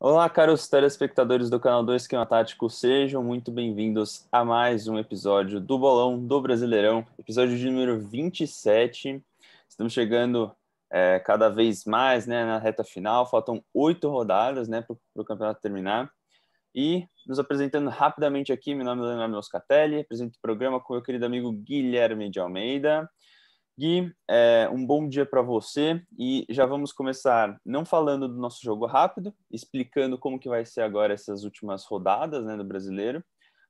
Olá, caros telespectadores do canal 2 Esquema Tático, sejam muito bem-vindos a mais um episódio do Bolão do Brasileirão, episódio de número 27. Estamos chegando cada vez mais, na reta final, faltam 8 rodadas para o campeonato terminar. E nos apresentando rapidamente aqui, meu nome é Leonardo Moscatelli, apresento o programa com o meu querido amigo Guilherme de Almeida. Gui, um bom dia para você e já vamos começar não falando do nosso jogo rápido, explicando como que vai ser agora essas últimas rodadas do Brasileiro,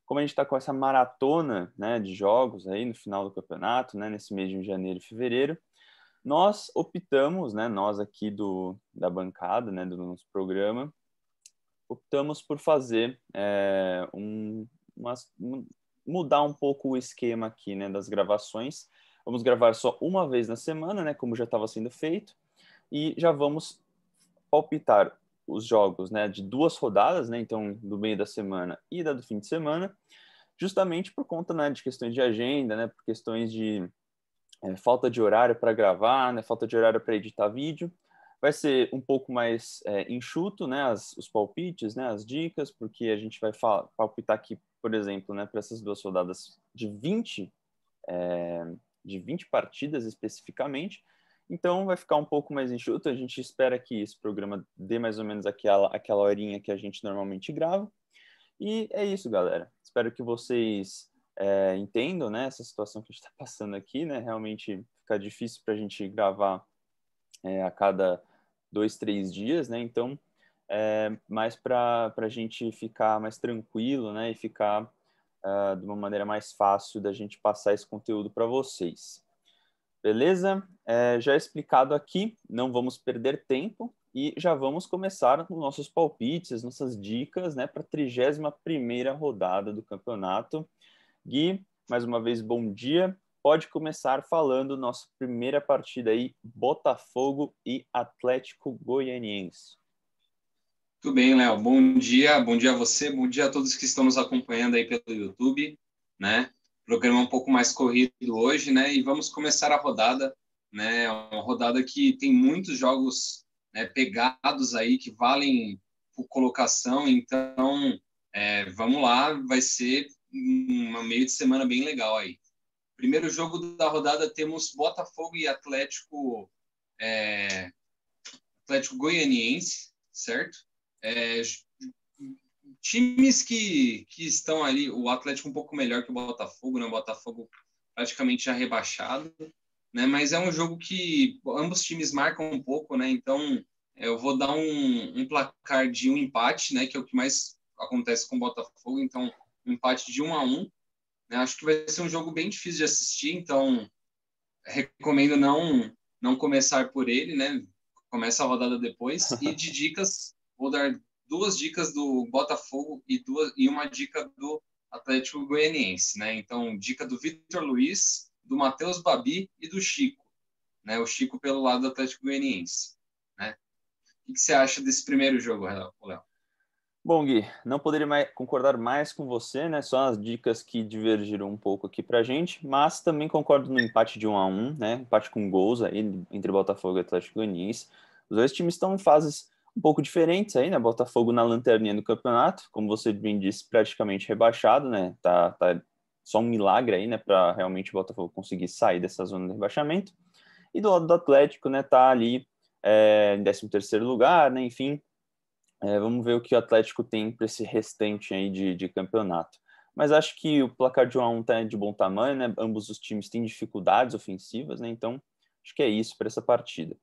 como a gente está com essa maratona de jogos aí no final do campeonato, nesse mês de janeiro e fevereiro, nós optamos, nós aqui da bancada, do nosso programa, optamos por fazer mudar um pouco o esquema aqui das gravações. Vamos gravar só uma vez na semana, como já estava sendo feito, e já vamos palpitar os jogos de 2 rodadas, então do meio da semana e da do fim de semana, justamente por conta de questões de agenda, por questões de falta de horário para gravar, falta de horário para editar vídeo. Vai ser um pouco mais enxuto, os palpites, as dicas, porque a gente vai palpitar aqui, por exemplo, para essas 2 rodadas de 20 partidas especificamente, então vai ficar um pouco mais enxuto. A gente espera que esse programa dê mais ou menos aquela horinha que a gente normalmente grava. E é isso, galera. Espero que vocês entendam essa situação que a gente está passando aqui, realmente fica difícil para a gente gravar a cada 2, 3 dias, então mais para a gente ficar mais tranquilo, e ficar de uma maneira mais fácil da gente passar esse conteúdo para vocês. Beleza? Já explicado aqui, não vamos perder tempo e já vamos começar com nossos palpites, nossas dicas para a 31ª rodada do campeonato. Gui, mais uma vez, bom dia. Pode começar falando nossa primeira partida aí, Botafogo e Atlético Goianiense. Tudo bem, Léo. Bom dia a você, bom dia a todos que estão nos acompanhando aí pelo YouTube, Programa um pouco mais corrido hoje, e vamos começar a rodada, Uma rodada que tem muitos jogos pegados aí que valem por colocação, então vamos lá, vai ser uma meio de semana bem legal aí. Primeiro jogo da rodada temos Botafogo e Atlético Goianiense, certo? Times que estão ali, o Atlético um pouco melhor que o Botafogo, O Botafogo praticamente já rebaixado, Mas é um jogo que ambos times marcam um pouco, Então eu vou dar um placar de um empate, Que é o que mais acontece com o Botafogo, então um empate de 1-1, Acho que vai ser um jogo bem difícil de assistir, então recomendo não começar por ele, Começa a rodada depois. E de dicas, vou dar 2 dicas do Botafogo e uma dica do Atlético Goianiense, Então, dica do Vitor Luiz, do Matheus Babi e do Chico, O Chico pelo lado do Atlético Goianiense, O que você acha desse primeiro jogo, Léo? Bom, Gui, não poderia concordar mais com você, Só as dicas que divergiram um pouco aqui pra gente, mas também concordo no empate de 1-1, Empate com gols aí entre Botafogo e Atlético Goianiense. Os 2 times estão em fases um pouco diferentes aí, Botafogo na lanterninha do campeonato, como você bem disse, praticamente rebaixado, Tá só um milagre aí, para realmente o Botafogo conseguir sair dessa zona de rebaixamento. E do lado do Atlético, tá ali em 13º lugar, Enfim, vamos ver o que o Atlético tem para esse restante aí de campeonato. Mas acho que o placar de 1-1 está de bom tamanho, Ambos os times têm dificuldades ofensivas, Então, acho que é isso para essa partida.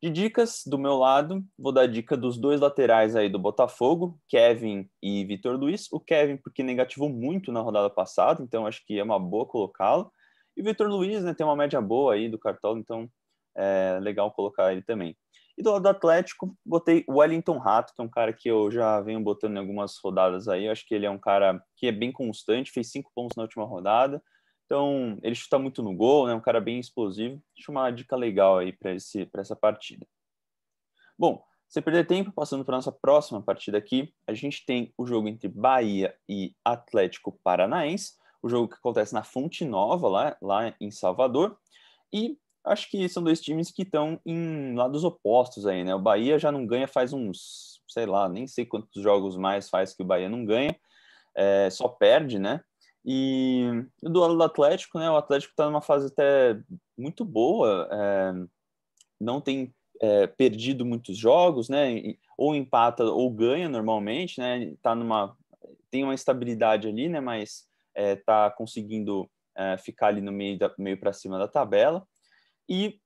De dicas, do meu lado, vou dar dica dos 2 laterais aí do Botafogo, Kevin e Vitor Luiz. O Kevin, porque negativou muito na rodada passada, então acho que é uma boa colocá-lo. E o Vitor Luiz, tem uma média boa aí do Cartola, então é legal colocar ele também. E do lado do Atlético, botei o Wellington Rato, que é um cara que eu já venho botando em algumas rodadas aí. Eu acho que ele é um cara que é bem constante, fez 5 pontos na última rodada. Então, ele chuta muito no gol, um cara bem explosivo. Acho uma dica legal aí para essa partida. Bom, sem perder tempo, passando para a nossa próxima partida aqui, a gente tem o jogo entre Bahia e Atlético Paranaense, o jogo que acontece na Fonte Nova, lá em Salvador. E Acho que são dois times que estão em lados opostos aí, né? O Bahia já não ganha faz uns, sei lá, nem sei quantos jogos mais faz que o Bahia não ganha, só perde, né? E do lado do Atlético, né? O Atlético está numa fase até muito boa, não tem perdido muitos jogos, né? Ou empata ou ganha normalmente, né? Tem uma estabilidade ali, né? Mas tá conseguindo ficar ali no meio para cima da tabela. E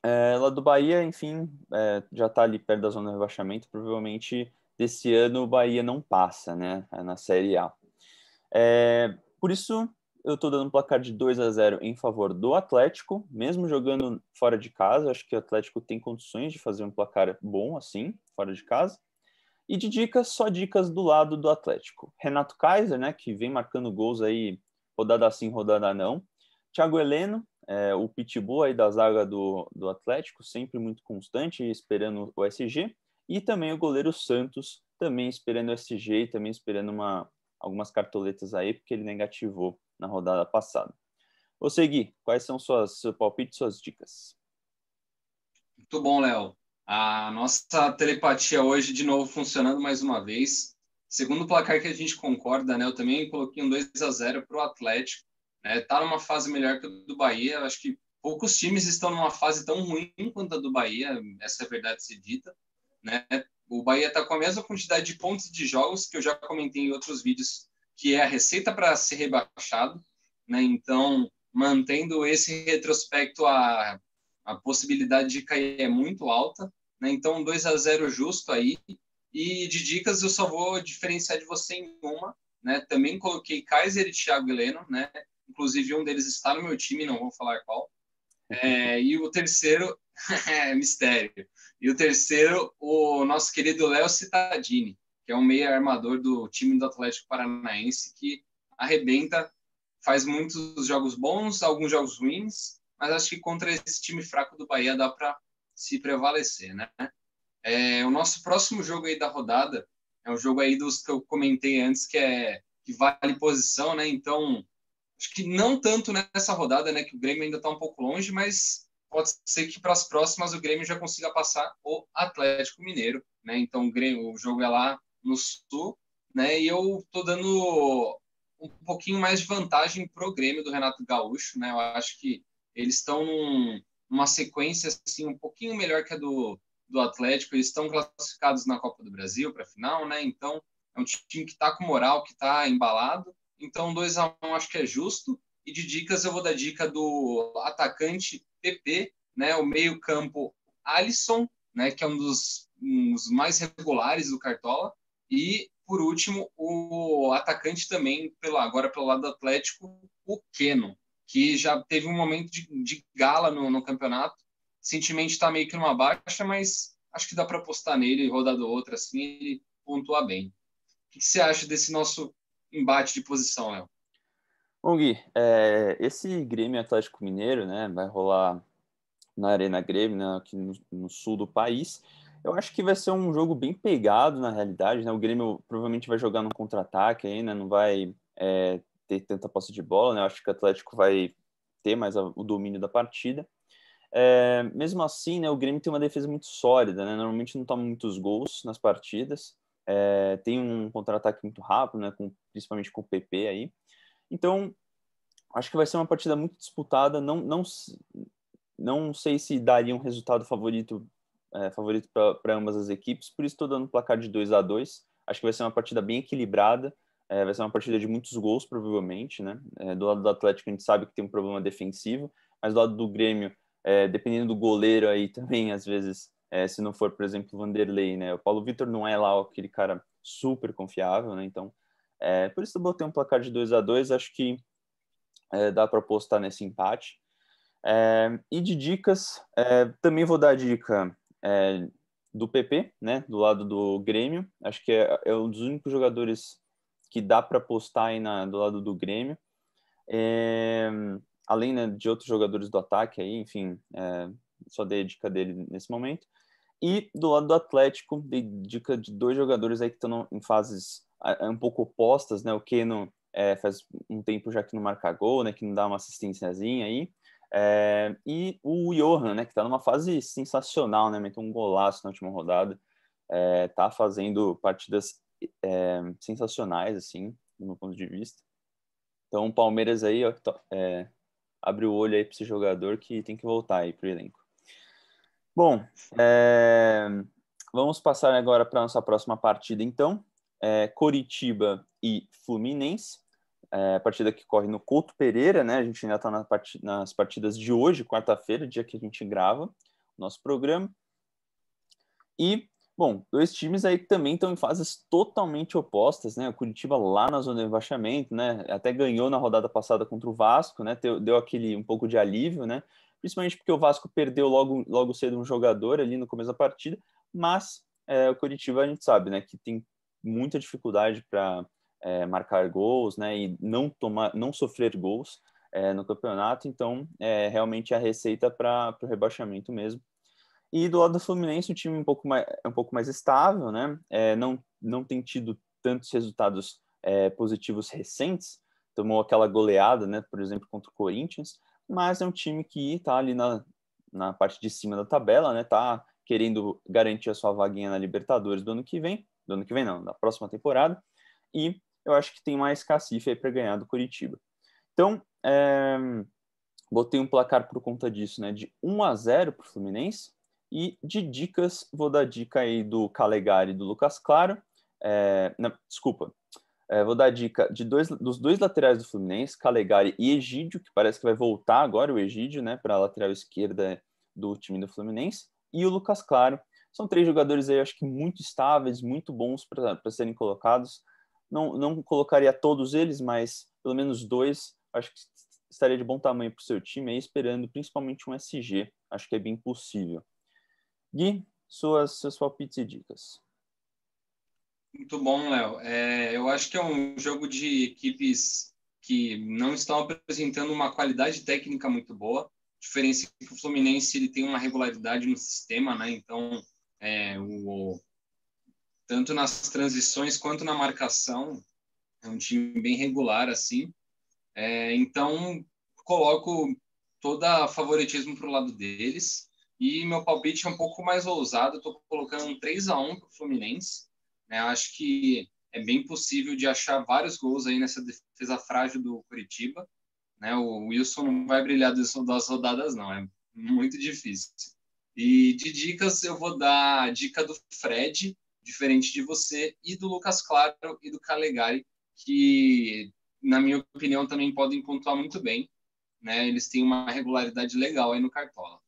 lá do Bahia, enfim, já está ali perto da zona de rebaixamento. Provavelmente desse ano o Bahia não passa, né? Na Série A. Por isso, eu estou dando um placar de 2-0 em favor do Atlético, mesmo jogando fora de casa. Acho que o Atlético tem condições de fazer um placar bom assim, fora de casa. E de dicas, só dicas do lado do Atlético. Renato Kaiser, né, que vem marcando gols aí, rodada sim, rodada não. Thiago Heleno, o pitbull aí da zaga do Atlético, sempre muito constante, esperando o SG. E também o goleiro Santos, também esperando o SG e também esperando algumas cartoletas aí, porque ele negativou na rodada passada. Você, Gui, quais são seu palpite e suas dicas? Muito bom, Léo. A nossa telepatia hoje de novo funcionando mais uma vez. Segundo o placar que a gente concorda, né? Eu também coloquei um 2-0 para o Atlético. Tá numa fase melhor que o do Bahia. Acho que poucos times estão numa fase tão ruim quanto a do Bahia, essa é a verdade ser dita, né? O Bahia está com a mesma quantidade de pontos de jogos que eu já comentei em outros vídeos, que é a receita para ser rebaixado, né? Então, mantendo esse retrospecto, a possibilidade de cair é muito alta, né? Então 2-0 justo aí. E de dicas eu só vou diferenciar de você em uma, né? Também coloquei Kaiser e Thiago Heleno, né? Inclusive um deles está no meu time, não vou falar qual. E o terceiro é mistério. E o terceiro, o nosso querido Léo Cittadini, que é um meia armador do time do Atlético Paranaense que arrebenta, faz muitos jogos bons, alguns jogos ruins, mas acho que contra esse time fraco do Bahia dá para se prevalecer, né? O nosso próximo jogo aí da rodada é um jogo aí dos que eu comentei antes, que vale posição, né? Então, acho que não tanto nessa rodada, né? Que o Grêmio ainda está um pouco longe, mas pode ser que para as próximas o Grêmio já consiga passar o Atlético Mineiro, né? Então, o jogo é lá no Sul, né? E eu tô dando um pouquinho mais de vantagem pro Grêmio do Renato Gaúcho, né? Eu acho que eles estão numa sequência assim um pouquinho melhor que a do Atlético. Eles estão classificados na Copa do Brasil para a final, né? Então é um time que está com moral, que está embalado. Então 2-1 acho que é justo. E de dicas eu vou dar dica do atacante PP, né? O meio campo Alisson, né? Que é um dos mais regulares do Cartola. E por último, o atacante também, agora pelo lado do Atlético, o Keno, que já teve um momento de gala no campeonato. Recentemente está meio que numa baixa, mas acho que dá para apostar nele, rodado outra, assim, ele pontua bem. O que você acha desse nosso embate de posição, Léo? Bom, Gui, esse Grêmio Atlético Mineiro, né, vai rolar na Arena Grêmio, né, aqui no sul do país. Eu acho que vai ser um jogo bem pegado, na realidade, né? O Grêmio provavelmente vai jogar no contra-ataque aí, né? Não vai ter tanta posse de bola, né? Eu acho que o Atlético vai ter mais o domínio da partida. Mesmo assim, né, o Grêmio tem uma defesa muito sólida, né? Normalmente não toma muitos gols nas partidas. Tem um contra-ataque muito rápido, né? Principalmente com o PP aí. Então, acho que vai ser uma partida muito disputada. Não sei se daria um resultado favorito para ambas as equipes, por isso estou dando um placar de 2-2. Acho que vai ser uma partida bem equilibrada, vai ser uma partida de muitos gols, provavelmente, né? Do lado do Atlético, a gente sabe que tem um problema defensivo, mas do lado do Grêmio, dependendo do goleiro aí também, às vezes, se não for, por exemplo, o Vanderlei, né? O Paulo Vitor não é lá aquele cara super confiável, né? Então, por isso eu botei um placar de 2-2. Acho que dá para apostar nesse empate. E de dicas, também vou dar a dica do PP, né, do lado do Grêmio. Acho que é um dos únicos jogadores que dá para apostar aí do lado do Grêmio. Além, né, de outros jogadores do ataque, aí, enfim, só dei a dica dele nesse momento. E do lado do Atlético, dei dica de dois jogadores aí que estão em fases um pouco opostas, né? O Keno faz um tempo já que não marca gol, né? Que não dá uma assistênciazinha aí. E o Johan, né, que está numa fase sensacional, né, meteu um golaço na última rodada, tá fazendo partidas sensacionais, assim, do meu ponto de vista. Então, o Palmeiras aí, ó, abre o olho aí para esse jogador que tem que voltar aí pro elenco. Bom, vamos passar agora para a nossa próxima partida, então. Coritiba e Fluminense. A partida que corre no Couto Pereira, né? A gente ainda está nas partidas de hoje, quarta-feira, dia que a gente grava o nosso programa. E, bom, dois times aí que também estão em fases totalmente opostas, né? O Coritiba lá na zona de rebaixamento, né? Até ganhou na rodada passada contra o Vasco, né? Deu aquele um pouco de alívio, né? Principalmente porque o Vasco perdeu logo cedo um jogador ali no começo da partida, mas o Coritiba a gente sabe, né? Que tem muita dificuldade para marcar gols, né? E não sofrer gols no campeonato, então realmente a receita para o rebaixamento mesmo. E do lado do Fluminense, o time um pouco mais estável, né? Não tem tido tantos resultados positivos recentes. Tomou aquela goleada, né? Por exemplo, contra o Corinthians. Mas é um time que está ali na parte de cima da tabela, né? Tá querendo garantir a sua vaguinha na Libertadores do ano que vem. Do ano que vem, não, da próxima temporada. E eu acho que tem mais cacife aí para ganhar do Coritiba. Então, botei um placar por conta disso, né? De 1-0 para o Fluminense. E de dicas, vou dar dica aí do Calegari e do Lucas Claro. Desculpa. Vou dar dica dos dois laterais do Fluminense, Calegari e Egídio, que parece que vai voltar agora o Egídio, né, para a lateral esquerda do time do Fluminense. E o Lucas Claro. São três jogadores aí, acho que muito estáveis, muito bons para serem colocados. Não colocaria todos eles, mas pelo menos dois, acho que estaria de bom tamanho para o seu time, aí, esperando principalmente um SG. Acho que é bem possível. Gui, seus palpites e dicas. Muito bom, Léo. Eu acho que é um jogo de equipes que não estão apresentando uma qualidade técnica muito boa. A diferença é que o Fluminense ele tem uma regularidade no sistema, né? Então, tanto nas transições quanto na marcação, é um time bem regular, assim. Então, coloco todo favoritismo para o lado deles. E meu palpite é um pouco mais ousado. Estou colocando um 3-1 para o Fluminense. Acho que é bem possível de achar vários gols aí nessa defesa frágil do Coritiba. O Wilson não vai brilhar das rodadas, não. É muito difícil. E de dicas, eu vou dar a dica do Fred, diferente de você, e do Lucas Claro e do Calegari, que, na minha opinião, também podem pontuar muito bem. Eles têm uma regularidade legal aí no Cartola.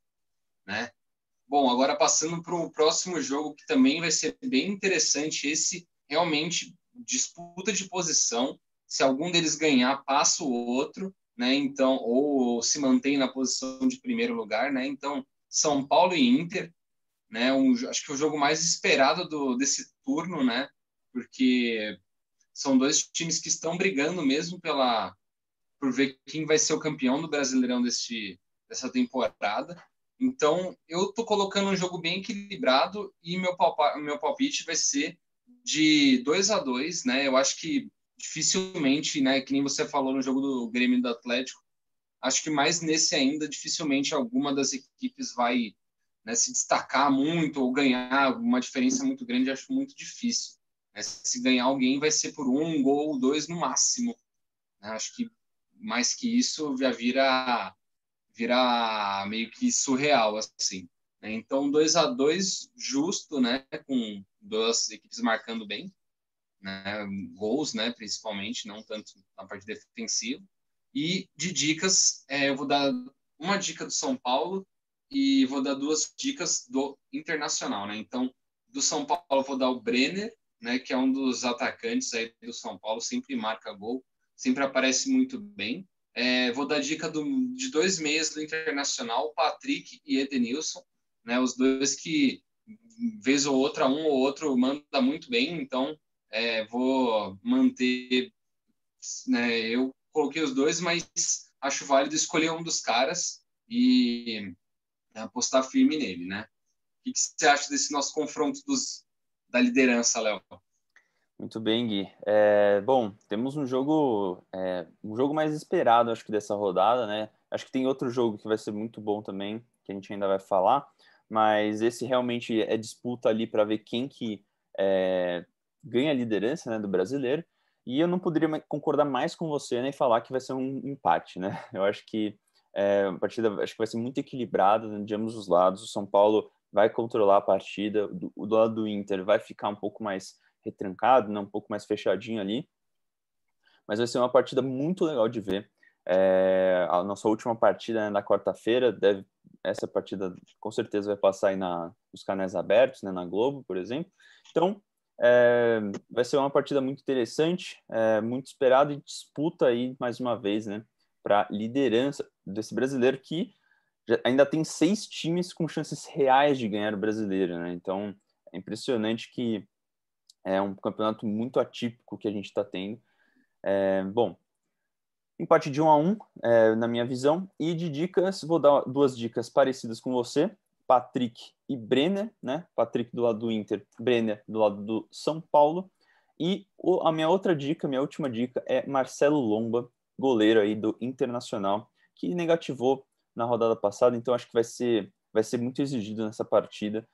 Bom, agora passando para o próximo jogo, que também vai ser bem interessante, esse realmente disputa de posição. Se algum deles ganhar, passa o outro, então, ou se mantém na posição de primeiro lugar, Então, São Paulo e Inter, acho que é o jogo mais esperado desse turno, Porque são dois times que estão brigando mesmo por ver quem vai ser o campeão do Brasileirão dessa temporada. Então, eu tô colocando um jogo bem equilibrado e meu palpite vai ser de 2-2, Eu acho que dificilmente, que nem você falou no jogo do Grêmio e do Atlético, acho que mais nesse ainda, dificilmente alguma das equipes vai se destacar muito ou ganhar uma diferença muito grande, acho muito difícil. Se ganhar alguém, vai ser por 1 gol ou 2 no máximo. Acho que mais que isso já vira meio que surreal, assim. Então, 2-2 justo, com duas equipes marcando bem, gols, principalmente, não tanto na parte defensiva. E de dicas, eu vou dar uma dica do São Paulo e vou dar 2 dicas do Internacional, Então, do São Paulo, eu vou dar o Brenner, que é um dos atacantes aí do São Paulo, sempre marca gol, sempre aparece muito bem. Vou dar dica de 2 meias do Internacional, Patrick e Edenilson, os dois que, vez ou outra, um ou outro manda muito bem, então vou manter. Eu coloquei os dois, mas acho válido escolher um dos caras e apostar firme nele, O que você acha desse nosso confronto da liderança, Léo? Muito bem, Gui. Bom, temos um jogo mais esperado, acho que dessa rodada, Acho que tem outro jogo que vai ser muito bom também, que a gente ainda vai falar, mas esse realmente é disputa ali para ver quem que ganha a liderança, né, do brasileiro. E eu não poderia concordar mais com você, nem falar que vai ser um empate, né? Eu acho que a partida vai ser muito equilibrada, né, de ambos os lados. O São Paulo vai controlar a partida, do lado do Inter vai ficar um pouco mais retrancado, né, um pouco mais fechadinho ali. Mas vai ser uma partida muito legal de ver. A nossa última partida, né, na quarta-feira, essa partida com certeza vai passar aí nos canais abertos, né, na Globo, por exemplo. Então, vai ser uma partida muito interessante, muito esperada e disputa aí, mais uma vez, né, para liderança desse brasileiro que ainda tem 6 times com chances reais de ganhar o brasileiro, né? Então, é impressionante que é um campeonato muito atípico que a gente está tendo. Bom, empate de 1-1, na minha visão. E de dicas, vou dar 2 dicas parecidas com você. Patrick e Brenner, né? Patrick do lado do Inter, Brenner do lado do São Paulo. E a minha outra dica, minha última dica, é Marcelo Lomba, goleiro aí do Internacional, que negativou na rodada passada. Então acho que vai ser muito exigido nessa partida,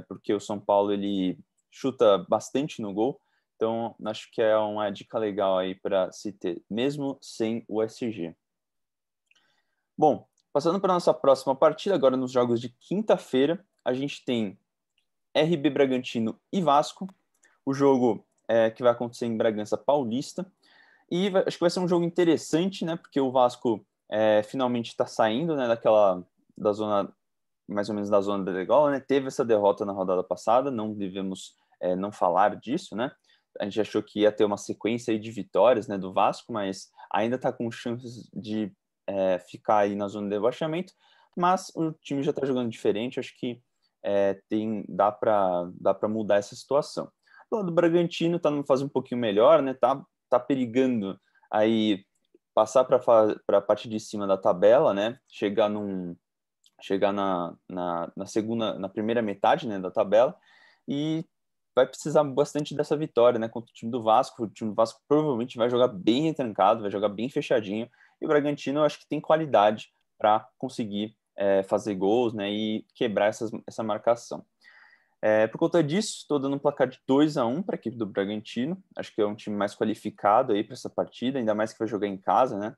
porque o São Paulo ele chuta bastante no gol. Então, acho que é uma dica legal aí para se ter, mesmo sem o SG. Bom, passando para a nossa próxima partida, agora nos jogos de quinta-feira, a gente tem RB Bragantino e Vasco, o jogo que vai acontecer em Bragança Paulista. E acho que vai ser um jogo interessante, né? Porque o Vasco finalmente está saindo, né, da zona, mais ou menos da zona da degola, né? Teve essa derrota na rodada passada, não devemos não falar disso, né? A gente achou que ia ter uma sequência aí de vitórias, né, do Vasco, mas ainda está com chances de ficar aí na zona de rebaixamento, mas o time já está jogando diferente, acho que dá para mudar essa situação. Do lado do Bragantino está numa fase um pouquinho melhor, né? Tá perigando aí passar para a parte de cima da tabela, né? Chegar na primeira metade, né, da tabela, e vai precisar bastante dessa vitória, né, contra o time do Vasco. O time do Vasco provavelmente vai jogar bem retrancado, vai jogar bem fechadinho, e o Bragantino eu acho que tem qualidade para conseguir fazer gols, né, e quebrar essa marcação. Por conta disso, estou dando um placar de 2-1 para a equipe do Bragantino. Acho que é um time mais qualificado aí para essa partida, ainda mais que vai jogar em casa, né?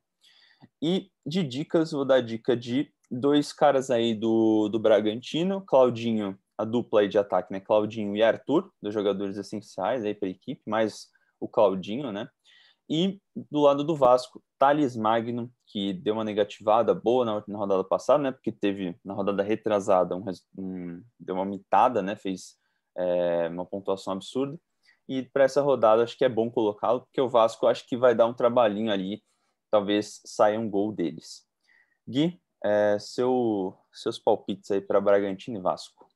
E de dicas, vou dar dica de 2 caras aí do Bragantino, Claudinho, a dupla aí de ataque, né? Claudinho e Arthur, 2 jogadores essenciais aí para a equipe, mais o Claudinho, né? E do lado do Vasco, Thales Magno, que deu uma negativada boa na rodada passada, né? Porque teve na rodada retrasada deu uma mitada, né? Fez uma pontuação absurda. E para essa rodada acho que é bom colocá-lo, porque o Vasco acho que vai dar um trabalhinho ali, talvez saia um gol deles. Gui, seus palpites aí para Bragantino e Vasco.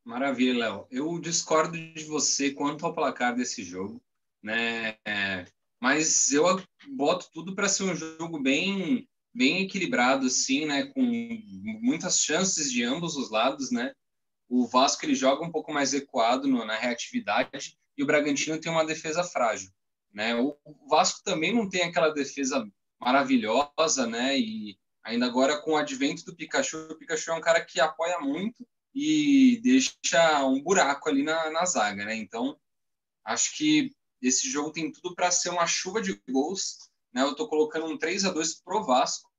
Maravilha, Léo. Eu discordo de você quanto ao placar desse jogo, né? Mas eu boto tudo para ser um jogo bem, bem equilibrado, assim, né? Com muitas chances de ambos os lados, né? O Vasco ele joga um pouco mais recuado na reatividade e o Bragantino tem uma defesa frágil, né? O Vasco também não tem aquela defesa maravilhosa, né? E ainda agora com o advento do Pikachu, o Pikachu é um cara que apoia muito e deixa um buraco ali na zaga, né? Então, acho que esse jogo tem tudo para ser uma chuva de gols, né? Eu estou colocando um 3-2 pro Vasco,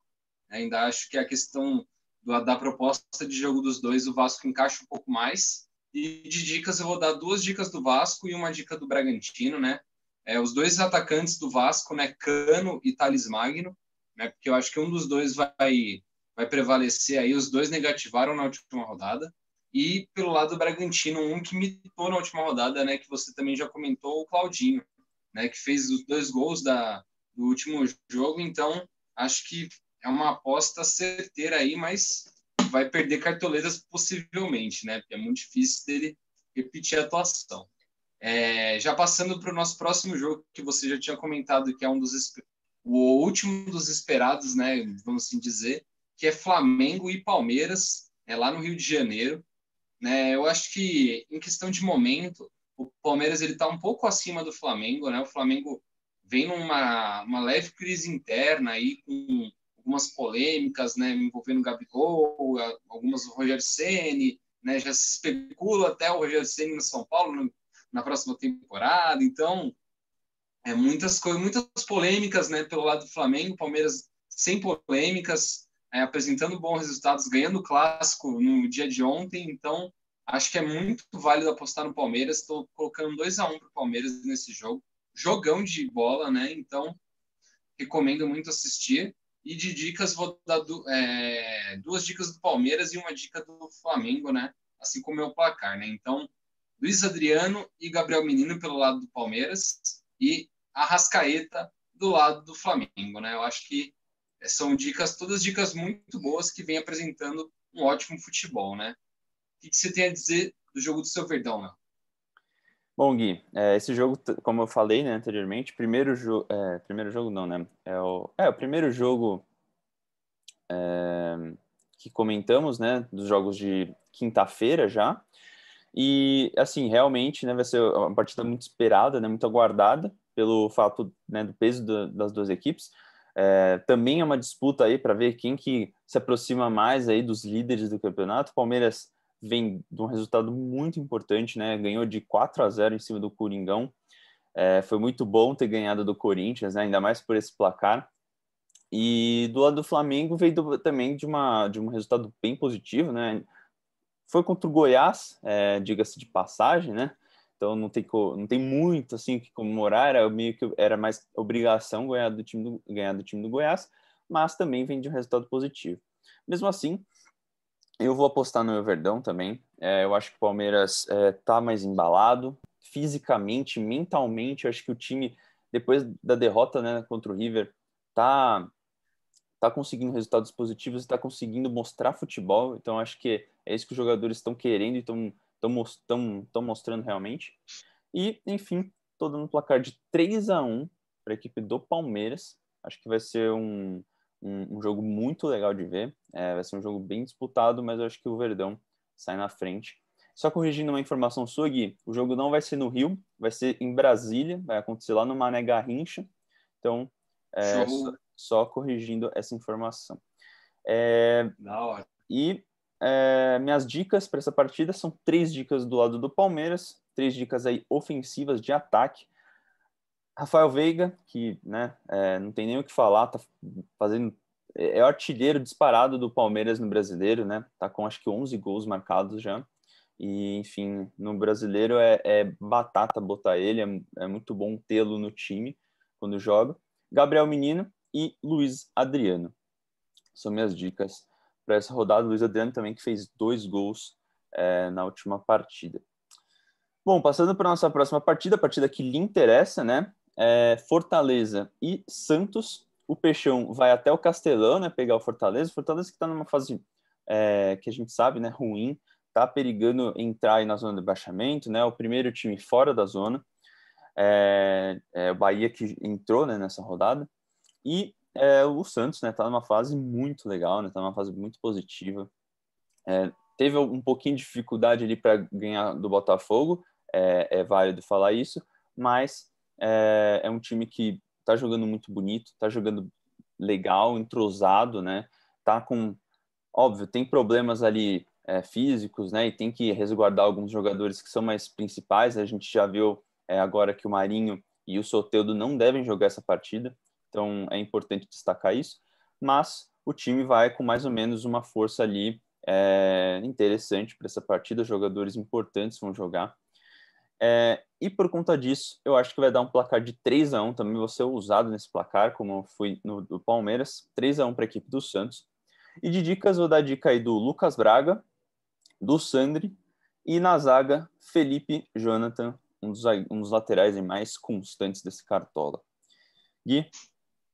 né? Ainda acho que a questão da proposta de jogo dos dois, o Vasco encaixa um pouco mais. E de dicas, eu vou dar 2 dicas do Vasco e uma dica do Bragantino, né? Os 2 atacantes do Vasco, né? Cano e Thales Magno, né? Porque eu acho que um dos dois vai prevalecer aí. Os 2 negativaram na última rodada. E pelo lado do Bragantino, um que mitou na última rodada, né? Que você também já comentou, o Claudinho, né? Que fez os 2 gols do último jogo. Então, acho que é uma aposta certeira aí, mas vai perder cartoletas possivelmente, né? Porque é muito difícil dele repetir a atuação. Já passando para o nosso próximo jogo, que você já tinha comentado, que é o último dos esperados, né? Vamos assim dizer, que é Flamengo e Palmeiras, lá no Rio de Janeiro, né? Eu acho que em questão de momento, o Palmeiras ele está um pouco acima do Flamengo, né? O Flamengo vem numa uma leve crise interna aí com o algumas polêmicas, né, envolvendo o Gabigol, algumas do Rogério Ceni, né, já se especula até o Rogério Ceni no São Paulo na próxima temporada. Então, muitas coisas, muitas polêmicas, né, pelo lado do Flamengo. Palmeiras sem polêmicas, apresentando bons resultados, ganhando o clássico no dia de ontem. Então, acho que é muito válido apostar no Palmeiras. Estou colocando 2-1 para o Palmeiras nesse jogo. Jogão de bola, né? Então, recomendo muito assistir. E de dicas, vou dar 2 dicas do Palmeiras e uma dica do Flamengo, né? Assim como é o placar, né? Então, Luiz Adriano e Gabriel Menino pelo lado do Palmeiras e Arrascaeta do lado do Flamengo, né? Eu acho que são todas dicas muito boas que vem apresentando um ótimo futebol, né? O que você tem a dizer do jogo do seu Verdão, né? Bom, Gui, esse jogo, como eu falei, né, anteriormente, primeiro jogo não, né? O primeiro jogo que comentamos, né, dos jogos de quinta-feira já. E, assim, realmente, né, vai ser uma partida muito esperada, né, muito aguardada pelo fato, né, do peso das duas equipes. Também é uma disputa aí para ver quem que se aproxima mais aí dos líderes do campeonato. O Palmeiras vem de um resultado muito importante, né, ganhou de 4-0 em cima do Coringão. Foi muito bom ter ganhado do Corinthians, né, ainda mais por esse placar. E do lado do Flamengo veio também de um resultado bem positivo, né? Foi contra o Goiás, diga-se de passagem, né? Então não tem muito assim que comemorar, era mais obrigação ganhar do time do Goiás, mas também vem de um resultado positivo. Mesmo assim, eu vou apostar no Verdão também. Eu acho que o Palmeiras tá mais embalado, fisicamente, mentalmente. Eu acho que o time, depois da derrota, né, contra o River, tá conseguindo resultados positivos, está conseguindo mostrar futebol. Então acho que é isso que os jogadores estão querendo e estão mostrando realmente. E, enfim, tô dando um placar de 3-1 para a equipe do Palmeiras. Acho que vai ser um jogo muito legal de ver. Vai ser um jogo bem disputado, mas eu acho que o Verdão sai na frente. Só corrigindo uma informação sua, Gui, o jogo não vai ser no Rio, vai ser em Brasília, vai acontecer lá no Mané Garrincha. Então, Show. só corrigindo essa informação. Da hora. E minhas dicas para essa partida são 3 dicas do lado do Palmeiras, 3 dicas aí ofensivas de ataque. Rafael Veiga, que, né, não tem nem o que falar, tá fazendo, o artilheiro disparado do Palmeiras no Brasileiro, né? Tá com acho que 11 gols marcados já. E, enfim, no Brasileiro é batata botar ele, é muito bom tê-lo no time quando joga. Gabriel Menino e Luiz Adriano são minhas dicas para essa rodada. Luiz Adriano também, que fez 2 gols na última partida. Bom, passando para a nossa próxima partida, a partida que lhe interessa, né? Fortaleza e Santos. O Peixão vai até o Castelão, né? Pegar o Fortaleza. Fortaleza que está numa fase que a gente sabe, né? Ruim. Tá perigando entrar aí na zona de baixamento, né? O primeiro time fora da zona. O Bahia que entrou, né, nessa rodada. E o Santos, né, tá numa fase muito legal, né, tá numa fase muito positiva. Teve um pouquinho de dificuldade ali para ganhar do Botafogo, é válido falar isso, mas é um time que tá jogando muito bonito, tá jogando legal, entrosado, né, tá com, óbvio, tem problemas ali físicos, né, e tem que resguardar alguns jogadores que são mais principais. A gente já viu agora que o Marinho e o Soteldo não devem jogar essa partida, então é importante destacar isso, mas o time vai com mais ou menos uma força ali interessante para essa partida, jogadores importantes vão jogar. E por conta disso, eu acho que vai dar um placar de 3-1, também vou ser ousado nesse placar, como foi no do Palmeiras, 3-1 para a equipe do Santos. E de dicas, vou dar dica aí do Lucas Braga, do Sandri, e na zaga, Felipe Jonathan, um dos laterais mais constantes desse Cartola. Gui,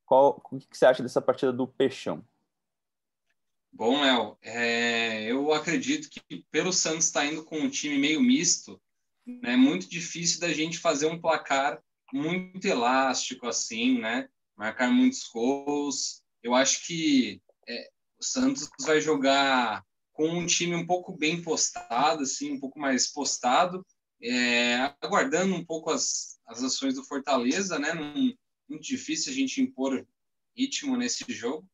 o que você acha dessa partida do Peixão? Bom, Léo, eu acredito que pelo Santos estar indo com um time meio misto, né, é muito difícil da gente fazer um placar muito elástico assim, né? Marcar muitos gols. Eu acho que o Santos vai jogar com um time um pouco bem postado, assim, um pouco mais postado, aguardando um pouco as ações do Fortaleza, né? Muito difícil a gente impor ritmo nesse jogo.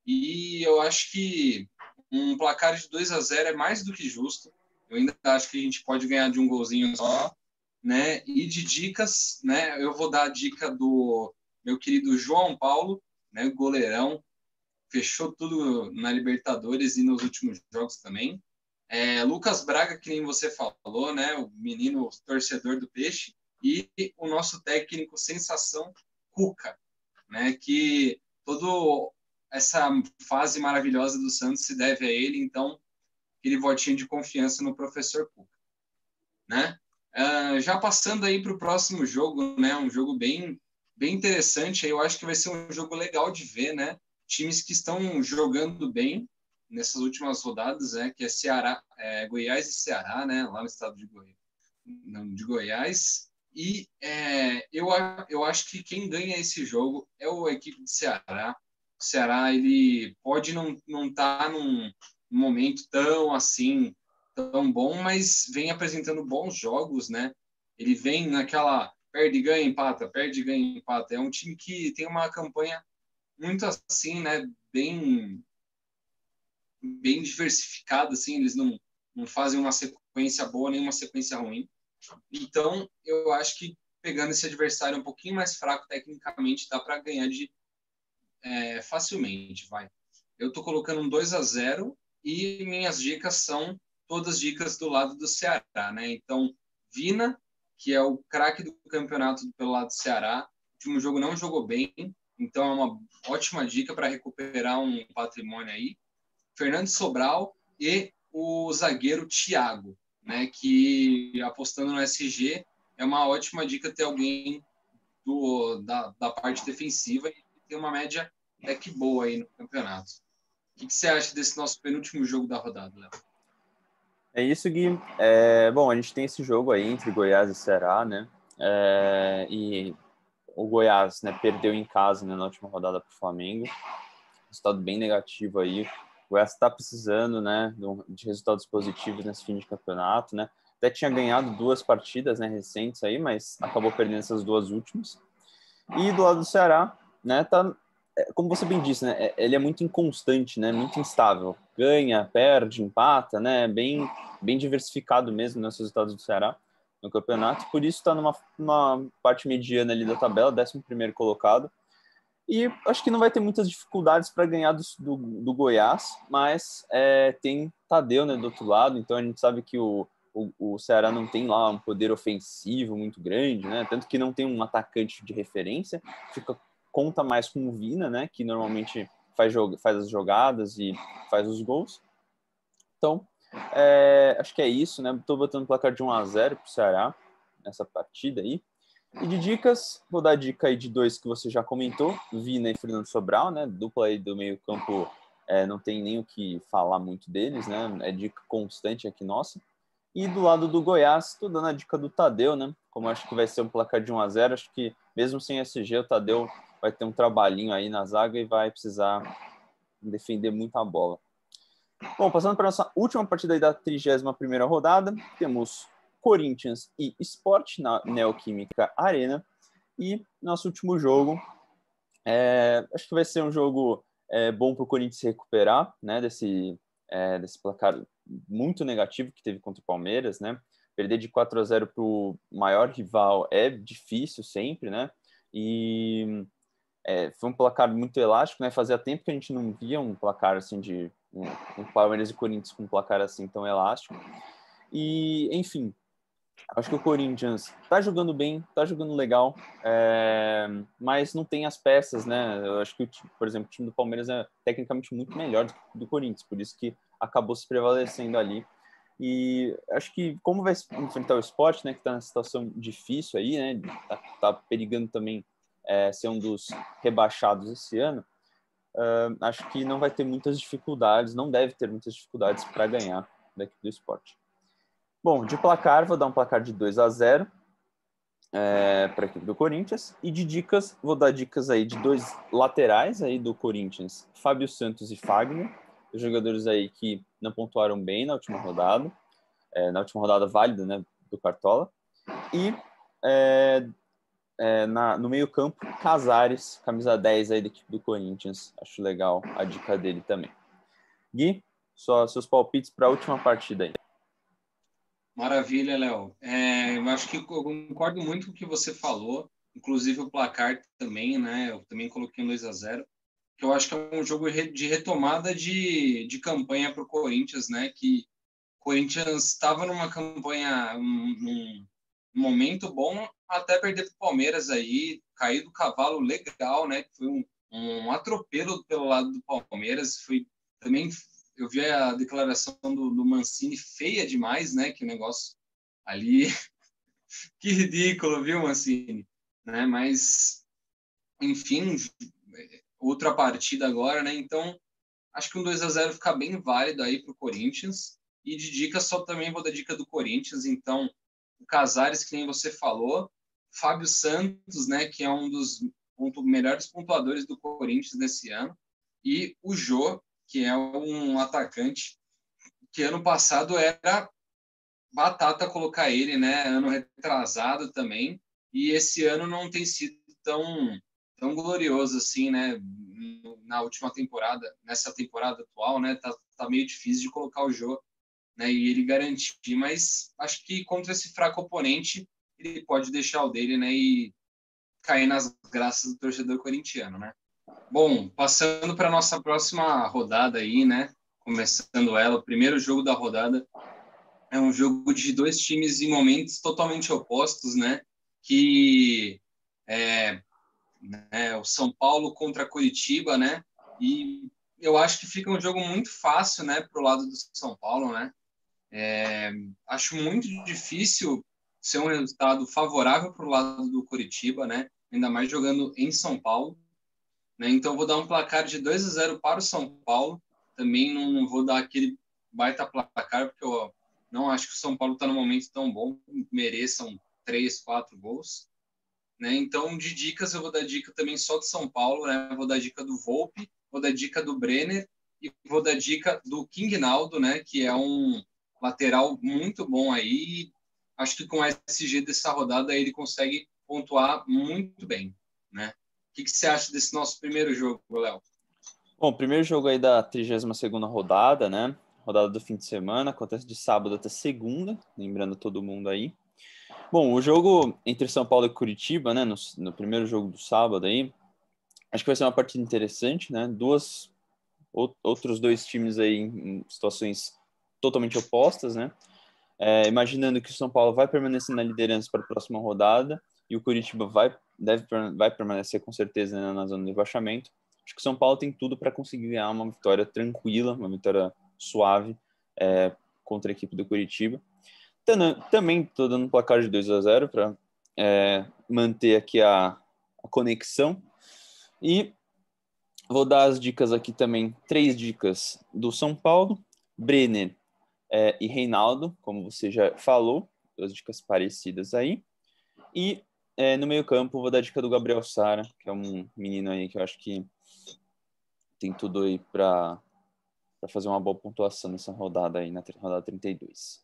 E eu acho que um placar de 2-0 é mais do que justo. Eu ainda acho que a gente pode ganhar de um golzinho só, né? E de dicas, né? Eu vou dar a dica do meu querido João Paulo, né? Goleirão, fechou tudo na Libertadores e nos últimos jogos também. Lucas Braga, que nem você falou, né? O menino torcedor do Peixe. E o nosso técnico sensação, Cuca, né? Que toda essa fase maravilhosa do Santos se deve a ele, então aquele votinho de confiança no professor Cuca, né? Já passando aí para o próximo jogo, né? Um jogo bem interessante. Eu acho que vai ser um jogo legal de ver, né? Times que estão jogando bem nessas últimas rodadas, né? Que é Goiás e Ceará, né? Lá no estado de Goiás. E eu acho que quem ganha esse jogo é a equipe de Ceará. O Ceará, ele pode não estar num momento tão assim, tão bom, mas vem apresentando bons jogos, né? Ele vem naquela perde, ganha, empata, perde, ganha, empata. É um time que tem uma campanha muito assim, né? Bem diversificada, assim. Eles não fazem uma sequência boa nem uma sequência ruim. Então, eu acho que pegando esse adversário um pouquinho mais fraco tecnicamente, dá para ganhar facilmente, vai. Eu estou colocando um 2-0 e minhas dicas são todas dicas do lado do Ceará, né? Então, Vina, que é o craque do campeonato pelo lado do Ceará, o último jogo não jogou bem, então é uma ótima dica para recuperar um patrimônio aí. Fernando Sobral e o zagueiro Thiago, né? Que apostando no SG é uma ótima dica ter alguém da parte defensiva e ter uma média até que boa aí no campeonato. O que você acha desse nosso penúltimo jogo da rodada, Léo? É isso, Gui. Bom, a gente tem esse jogo aí entre Goiás e Ceará, né? E o Goiás, né, perdeu em casa, né, na última rodada para o Flamengo. Resultado bem negativo aí. O Goiás está precisando, né, de resultados positivos nesse fim de campeonato, né? Até tinha ganhado 2 partidas, né, recentes aí, mas acabou perdendo essas 2 últimas. E do lado do Ceará, né, como você bem disse, né, ele é muito inconstante, né, muito instável. Ganha, perde, empata, né, bem diversificado mesmo nos resultados do Ceará no campeonato. Por isso está numa parte mediana ali da tabela, 11º colocado. E acho que não vai ter muitas dificuldades para ganhar do Goiás, mas tem Tadeu, né, do outro lado, então a gente sabe que o Ceará não tem lá um poder ofensivo muito grande, né? Tanto que não tem um atacante de referência, conta mais com o Vina, né? Que normalmente faz as jogadas e faz os gols. Então, acho que é isso, né? Estou botando o placar de 1-0 para o Ceará nessa partida aí. E de dicas, vou dar a dica aí de 2 que você já comentou, Vina e Fernando Sobral, né? Dupla aí do meio campo, não tem nem o que falar muito deles, né? É dica constante aqui nossa. E do lado do Goiás, estou dando a dica do Tadeu, né? Como acho que vai ser um placar de 1-0, acho que mesmo sem SG, o Tadeu vai ter um trabalhinho aí na zaga e vai precisar defender muito a bola. Bom, passando para a nossa última partida aí da 31ª rodada, temos Corinthians e Sport na Neoquímica Arena. E nosso último jogo, acho que vai ser um jogo bom para o Corinthians se recuperar, né, desse placar muito negativo que teve contra o Palmeiras, né? Perder de 4-0 para o maior rival é difícil sempre, né? E foi um placar muito elástico, né? Fazia tempo que a gente não via um placar assim de um Palmeiras e Corinthians com um placar assim tão elástico. E, enfim, acho que o Corinthians tá jogando bem, tá jogando legal, mas não tem as peças, né? Eu acho que, por exemplo, o time do Palmeiras é tecnicamente muito melhor do Corinthians, por isso que acabou se prevalecendo ali. E acho que como vai enfrentar o Sport, né, que está numa situação difícil aí, né, tá perigando também ser um dos rebaixados esse ano, acho que não vai ter muitas dificuldades, não deve ter muitas dificuldades para ganhar da equipe do Sport. Bom, de placar, vou dar um placar de 2-0 para a equipe do Corinthians. E de dicas, vou dar dicas aí de 2 laterais aí do Corinthians, Fábio Santos e Fagner, os jogadores aí que não pontuaram bem na última rodada válida, né, do Cartola. E no meio campo, Casares, camisa 10 aí da equipe do Corinthians. Acho legal a dica dele também. Gui, só seus palpites para a última partida aí. Maravilha, Léo. Eu acho que eu concordo muito com o que você falou, inclusive o placar também, né? Eu também coloquei um 2-0, que eu acho que é um jogo de retomada de campanha para o Corinthians, né? Que o Corinthians estava numa campanha, num momento bom, até perder para o Palmeiras aí, cair do cavalo legal, né? Foi um atropelo pelo lado do Palmeiras, foi também. Eu vi a declaração do Mancini feia demais, né? Que o negócio ali. Que ridículo, viu, Mancini? Né? Mas, enfim, outra partida agora, né? Então, acho que um 2-0 fica bem válido aí para o Corinthians. E de dica, só também vou dar dica do Corinthians. Então, o Casares, que nem você falou. Fábio Santos, né? Que é um dos melhores pontuadores do Corinthians nesse ano. E o Jô, que é um atacante que ano passado era batata colocar ele, né? Ano retrasado também. E esse ano não tem sido tão glorioso assim, né? Na última temporada, nessa temporada atual, né? Tá meio difícil de colocar o Jô, né? E ele garantir, mas acho que contra esse fraco oponente ele pode deixar o dele, né? E cair nas graças do torcedor corintiano, né? Bom, passando para nossa próxima rodada aí, né? Começando ela, o primeiro jogo da rodada é um jogo de dois times em momentos totalmente opostos, né? Que o São Paulo contra Curitiba, né? E eu acho que fica um jogo muito fácil, né, pro lado do São Paulo, né? Acho muito difícil ser um resultado favorável pro lado do Curitiba, né? Ainda mais jogando em São Paulo, né? Então vou dar um placar de 2-0 para o São Paulo. Também não vou dar aquele baita placar, porque eu não acho que o São Paulo está num momento tão bom, mereçam 3, 4 gols. Né? Então, de dicas, eu vou dar dica também só do São Paulo, né? Vou dar dica do Volpe, vou dar dica do Brenner e vou dar dica do King Naldo, né? Que é um lateral muito bom aí. Acho que com o SG dessa rodada ele consegue pontuar muito bem, né? O que você acha desse nosso primeiro jogo, Léo? Bom, primeiro jogo aí da 32ª rodada, né? Rodada do fim de semana, acontece de sábado até segunda, lembrando todo mundo aí. Bom, o jogo entre São Paulo e Curitiba, né? No primeiro jogo do sábado aí, acho que vai ser uma partida interessante, né? Outros dois times aí em situações totalmente opostas, né? Imaginando que o São Paulo vai permanecer na liderança para a próxima rodada e o Curitiba vai permanecer com certeza, né, na zona de rebaixamento. Acho que o São Paulo tem tudo para conseguir ganhar uma vitória tranquila, uma vitória suave contra a equipe do Curitiba. Também estou dando um placar de 2-0 para manter aqui a conexão. E vou dar as dicas aqui também, 3 dicas do São Paulo, Brenner e Reinaldo, como você já falou, 2 dicas parecidas aí. E no meio campo vou dar a dica do Gabriel Sara, que é um menino aí que eu acho que tem tudo aí para fazer uma boa pontuação nessa rodada aí, na rodada 32.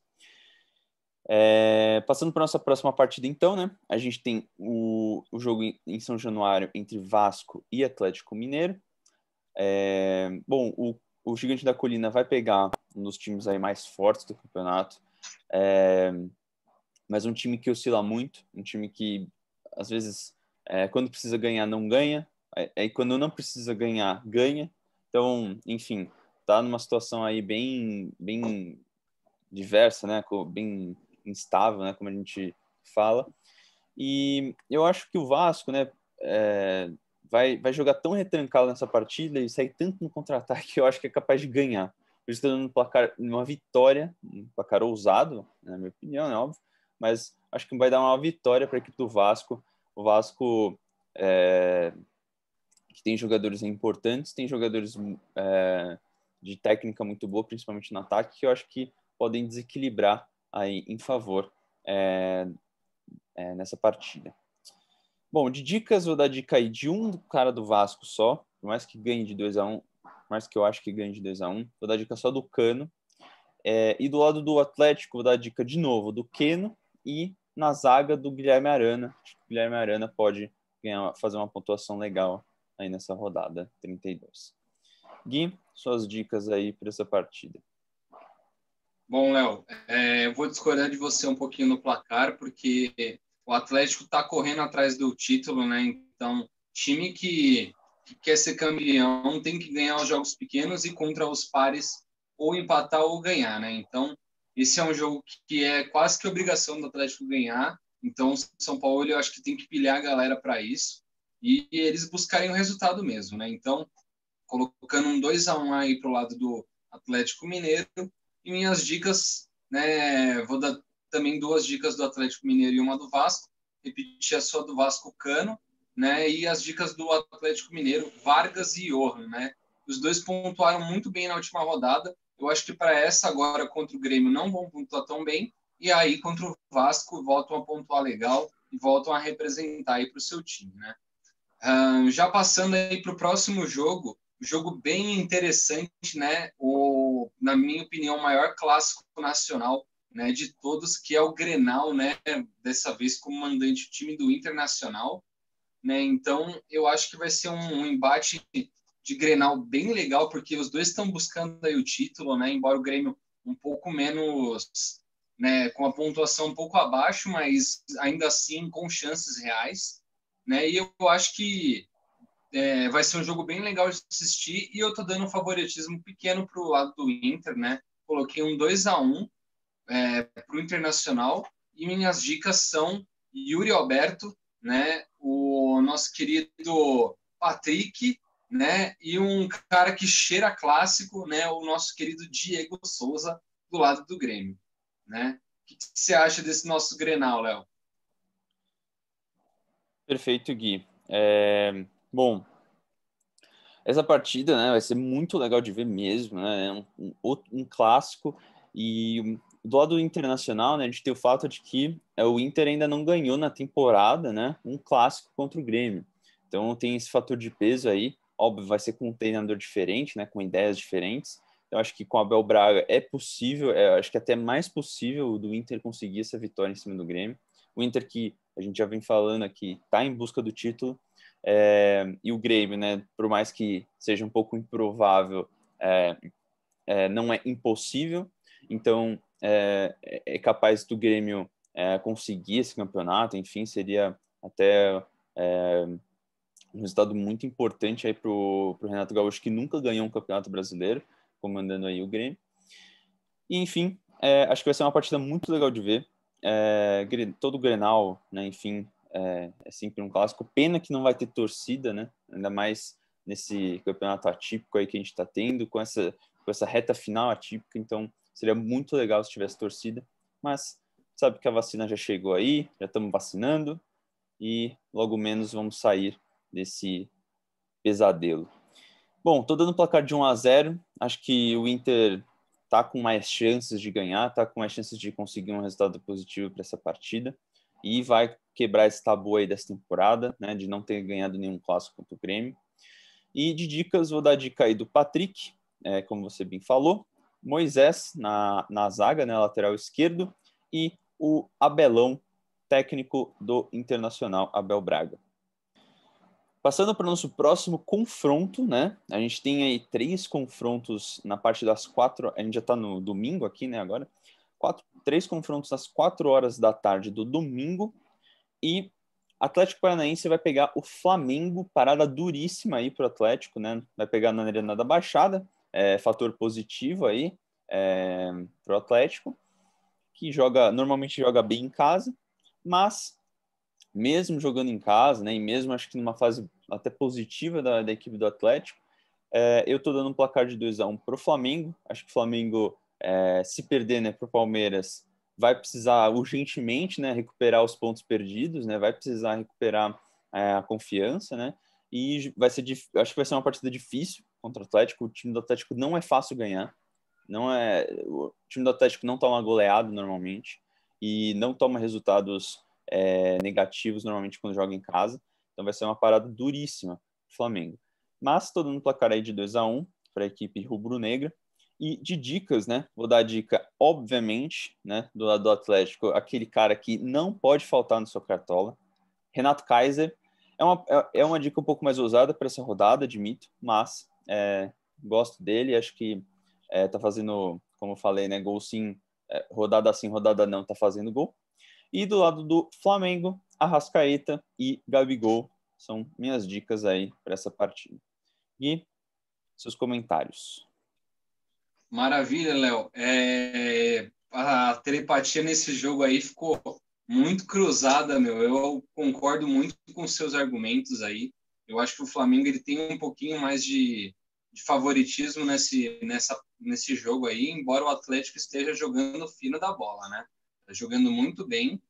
Passando para nossa próxima partida, então, né? A gente tem o jogo em São Januário entre Vasco e Atlético Mineiro. Bom, o Gigante da Colina vai pegar um dos times aí mais fortes do campeonato, mas um time que oscila muito, um time que, às vezes, quando precisa ganhar, não ganha, aí quando não precisa ganhar, ganha. Então, enfim, tá numa situação aí bem, bem diversa, né? Bem instável, né? Como a gente fala. E eu acho que o Vasco, né? Vai jogar tão retrancado nessa partida e sair tanto no contra-ataque que eu acho que é capaz de ganhar. Por isso estou dando uma vitória, um placar ousado, na minha opinião, é óbvio, mas acho que vai dar uma vitória para a equipe do Vasco. O Vasco, que tem jogadores importantes, tem jogadores de técnica muito boa, principalmente no ataque, que eu acho que podem desequilibrar aí em favor nessa partida. Bom, de dicas, vou dar dica aí de um cara do Vasco só, por mais que ganhe de 2-1, por mais que eu acho que ganhe de 2-1, vou dar dica só do Cano. E do lado do Atlético, vou dar dica de novo do Keno e na zaga do Guilherme Arana. Acho que o Guilherme Arana pode fazer uma pontuação legal aí nessa rodada 32. Gui, suas dicas aí para essa partida. Bom, Léo, eu vou discordar de você um pouquinho no placar, porque o Atlético está correndo atrás do título, né? Então, time que quer ser campeão tem que ganhar os jogos pequenos e contra os pares ou empatar ou ganhar, né? Então, esse é um jogo que é quase que obrigação do Atlético ganhar. Então, São Paulo, eu acho que tem que pilhar a galera para isso e eles buscarem o resultado mesmo, né? Então, colocando um 2-1 aí para o lado do Atlético Mineiro. E minhas dicas, né? Vou dar também 2 dicas do Atlético Mineiro e uma do Vasco. Repetir a sua do Vasco Cano, né? E as dicas do Atlético Mineiro, Vargas e Johan, né? Os dois pontuaram muito bem na última rodada. Eu acho que para essa agora contra o Grêmio não vão pontuar tão bem. E aí contra o Vasco voltam a pontuar legal e voltam a representar aí para o seu time, né? Já passando aí para o próximo jogo bem interessante, né? Na minha opinião, o maior clássico nacional, né, de todos, que é o Grenal, né? Dessa vez como mandante o time do Internacional, né? Então, eu acho que vai ser um embate de Grenal bem legal, porque os dois estão buscando aí o título, né? Embora o Grêmio um pouco menos, né, com a pontuação um pouco abaixo, mas ainda assim com chances reais, né? E eu acho que vai ser um jogo bem legal de assistir e eu tô dando um favoritismo pequeno pro lado do Inter, né? Coloquei um 2-1 pro Internacional e minhas dicas são Yuri Alberto, né? O nosso querido Patrick, né? E um cara que cheira clássico, né? O nosso querido Diego Souza do lado do Grêmio, né? O que você acha desse nosso Grenal, Léo? Perfeito, Gui. Bom, essa partida, né, vai ser muito legal de ver mesmo, né? É um clássico. E do lado internacional, né, a gente tem o fato de que o Inter ainda não ganhou na temporada, né, um clássico contra o Grêmio. Então tem esse fator de peso aí. Óbvio, vai ser com um treinador diferente, né, com ideias diferentes. Eu acho que com o Abel Braga é possível, acho que até mais possível do Inter conseguir essa vitória em cima do Grêmio. O Inter que a gente já vem falando aqui, está em busca do título. E o Grêmio, né, por mais que seja um pouco improvável, não é impossível. Então, é capaz do Grêmio conseguir esse campeonato. Enfim, seria até um resultado muito importante aí para o Renato Gaúcho, que nunca ganhou um campeonato brasileiro, comandando aí o Grêmio. E, enfim, acho que vai ser uma partida muito legal de ver. Todo o Grenal, né, enfim, é sempre um clássico. Pena que não vai ter torcida, né? Ainda mais nesse campeonato atípico aí que a gente está tendo, com essa reta final atípica. Então, seria muito legal se tivesse torcida. Mas sabe que a vacina já chegou aí, já estamos vacinando e logo menos vamos sair desse pesadelo. Bom, tô dando placar de 1-0. Acho que o Inter tá com mais chances de ganhar, tá com mais chances de conseguir um resultado positivo para essa partida e vai quebrar esse tabu aí dessa temporada, né, de não ter ganhado nenhum clássico contra o Grêmio. E de dicas, vou dar a dica aí do Patrick, como você bem falou, Moisés na zaga, né, lateral esquerdo, e o Abelão, técnico do Internacional, Abel Braga. Passando para o nosso próximo confronto, né? A gente tem aí 3 confrontos na parte das 4. A gente já está no domingo aqui, né? Agora, 3 confrontos às 4 horas da tarde do domingo. E Atlético Paranaense vai pegar o Flamengo, parada duríssima aí para o Atlético, né? Vai pegar na Arena da Baixada, fator positivo aí para o Atlético, que normalmente joga bem em casa, mas mesmo jogando em casa, né, e mesmo acho que numa fase até positiva da equipe do Atlético, eu estou dando um placar de 2-1 para o Flamengo. Acho que o Flamengo, se perder, né, para o Palmeiras, vai precisar urgentemente, né, recuperar os pontos perdidos, né, vai precisar recuperar a confiança, né, e acho que vai ser uma partida difícil contra o Atlético. O time do Atlético não é fácil ganhar, o time do Atlético não toma goleado normalmente e não toma resultados negativos normalmente quando joga em casa. Então vai ser uma parada duríssima do Flamengo. Mas estou dando um placar aí de 2-1 para a equipe rubro-negra. E de dicas, né? Vou dar a dica, obviamente, né? Do lado do Atlético, aquele cara que não pode faltar no seu cartola, Renato Kaiser. É uma dica um pouco mais ousada para essa rodada, admito, mas gosto dele. Acho que tá fazendo, como eu falei, né? Gol sim, rodada sim, rodada não, tá fazendo gol. E do lado do Flamengo, Arrascaeta e Gabigol são minhas dicas aí para essa partida. E seus comentários. Maravilha, Léo. A telepatia nesse jogo aí ficou muito cruzada, meu. Eu concordo muito com seus argumentos aí. Eu acho que o Flamengo ele tem um pouquinho mais de favoritismo nesse jogo aí, embora o Atlético esteja jogando fino da bola, né? Tá jogando muito bem,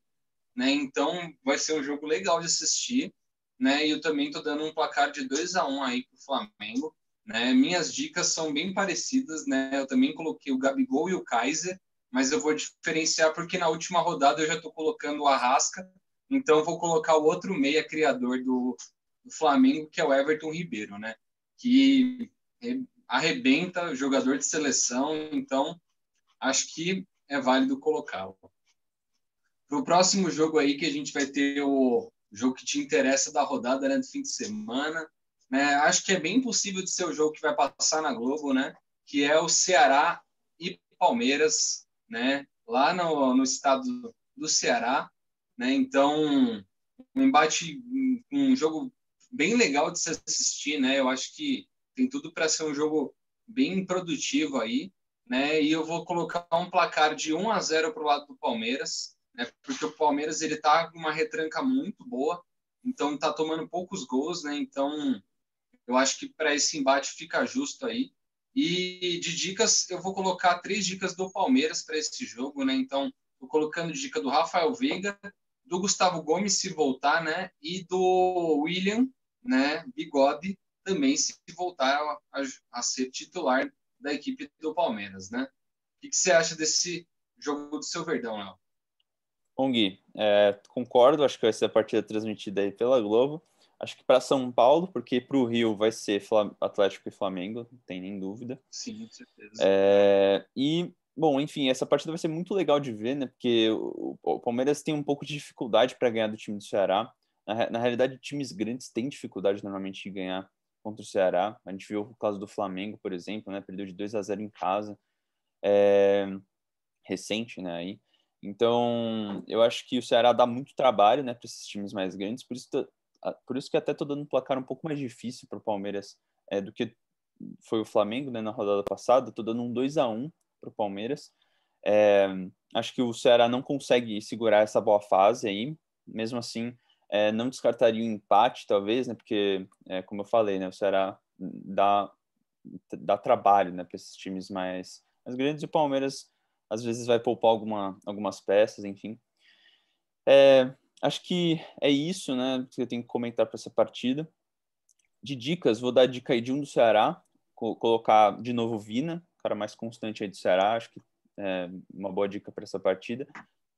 né? Então vai ser um jogo legal de assistir, né? E eu também estou dando um placar de 2-1 aí para o Flamengo, né? Minhas dicas são bem parecidas, né? Eu também coloquei o Gabigol e o Kaiser, mas eu vou diferenciar porque na última rodada eu já estou colocando o Arrasca, então eu vou colocar o outro meia criador do Flamengo, que é o Everton Ribeiro, né? Que arrebenta, jogador de seleção, então acho que é válido colocá-lo. Para o próximo jogo aí, que a gente vai ter o jogo que te interessa da rodada, né, do fim de semana, né? Acho que é bem possível de ser o jogo que vai passar na Globo, né? Que é o Ceará e Palmeiras, né? Lá no estado do Ceará, né? Então, um embate, um jogo bem legal de se assistir, né? Eu acho que tem tudo para ser um jogo bem produtivo aí, né? E eu vou colocar um placar de 1-0 para o lado do Palmeiras, né? Porque o Palmeiras ele tá com uma retranca muito boa, então tá tomando poucos gols, né? Então eu acho que para esse embate fica justo aí. E de dicas, eu vou colocar 3 dicas do Palmeiras para esse jogo, né? Então, estou colocando dica do Rafael Veiga, do Gustavo Gomes se voltar, né? E do William, né? Bigode, também se voltar a ser titular da equipe do Palmeiras, né? O que você acha desse jogo do seu Verdão, Léo? Bom, Gui, concordo, acho que vai ser a partida transmitida aí pela Globo. Acho que para São Paulo, porque para o Rio vai ser Atlético e Flamengo, não tem nem dúvida. Sim, com certeza. Bom, enfim, essa partida vai ser muito legal de ver, né? Porque o Palmeiras tem um pouco de dificuldade para ganhar do time do Ceará. Na realidade, times grandes têm dificuldade normalmente de ganhar contra o Ceará. A gente viu o caso do Flamengo, por exemplo, né? Perdeu de 2-0 em casa. Recente, né? Aí. Então, eu acho que o Ceará dá muito trabalho, né, para esses times mais grandes, por isso que até estou dando um placar um pouco mais difícil para o Palmeiras do que foi o Flamengo, né, na rodada passada. Estou dando um 2-1 para o Palmeiras. Acho que o Ceará não consegue segurar essa boa fase aí, mesmo assim, não descartaria um empate, talvez, né, porque, como eu falei, né, o Ceará dá trabalho, né, para esses times mais grandes, e o Palmeiras às vezes vai poupar algumas peças, enfim. Acho que é isso, né, que eu tenho que comentar para essa partida. De dicas, vou dar a dica aí de um do Ceará, colocar de novo o Vina, cara mais constante aí do Ceará, acho que é uma boa dica para essa partida.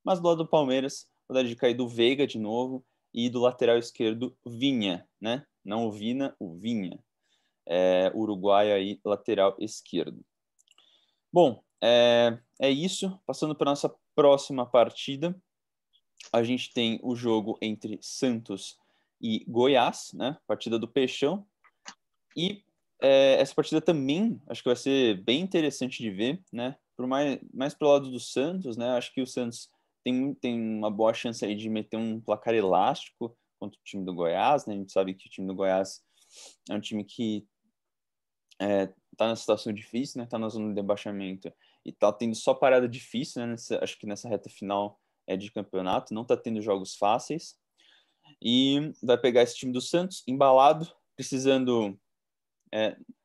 Mas do lado do Palmeiras, vou dar a dica aí do Veiga de novo e do lateral esquerdo Vinha, né? Não o Vina, o Vinha. Uruguai aí, lateral esquerdo. Bom, é isso. Passando para nossa próxima partida, a gente tem o jogo entre Santos e Goiás, né? Partida do Peixão. E essa partida também acho que vai ser bem interessante de ver, né? Mais pro lado do Santos, né? Acho que o Santos tem uma boa chance aí de meter um placar elástico contra o time do Goiás, né? A gente sabe que o time do Goiás é um time que tá numa situação difícil, né? Tá na zona de rebaixamento e tá tendo só parada difícil, né? Acho que nessa reta final de campeonato, não tá tendo jogos fáceis. E vai pegar esse time do Santos embalado, precisando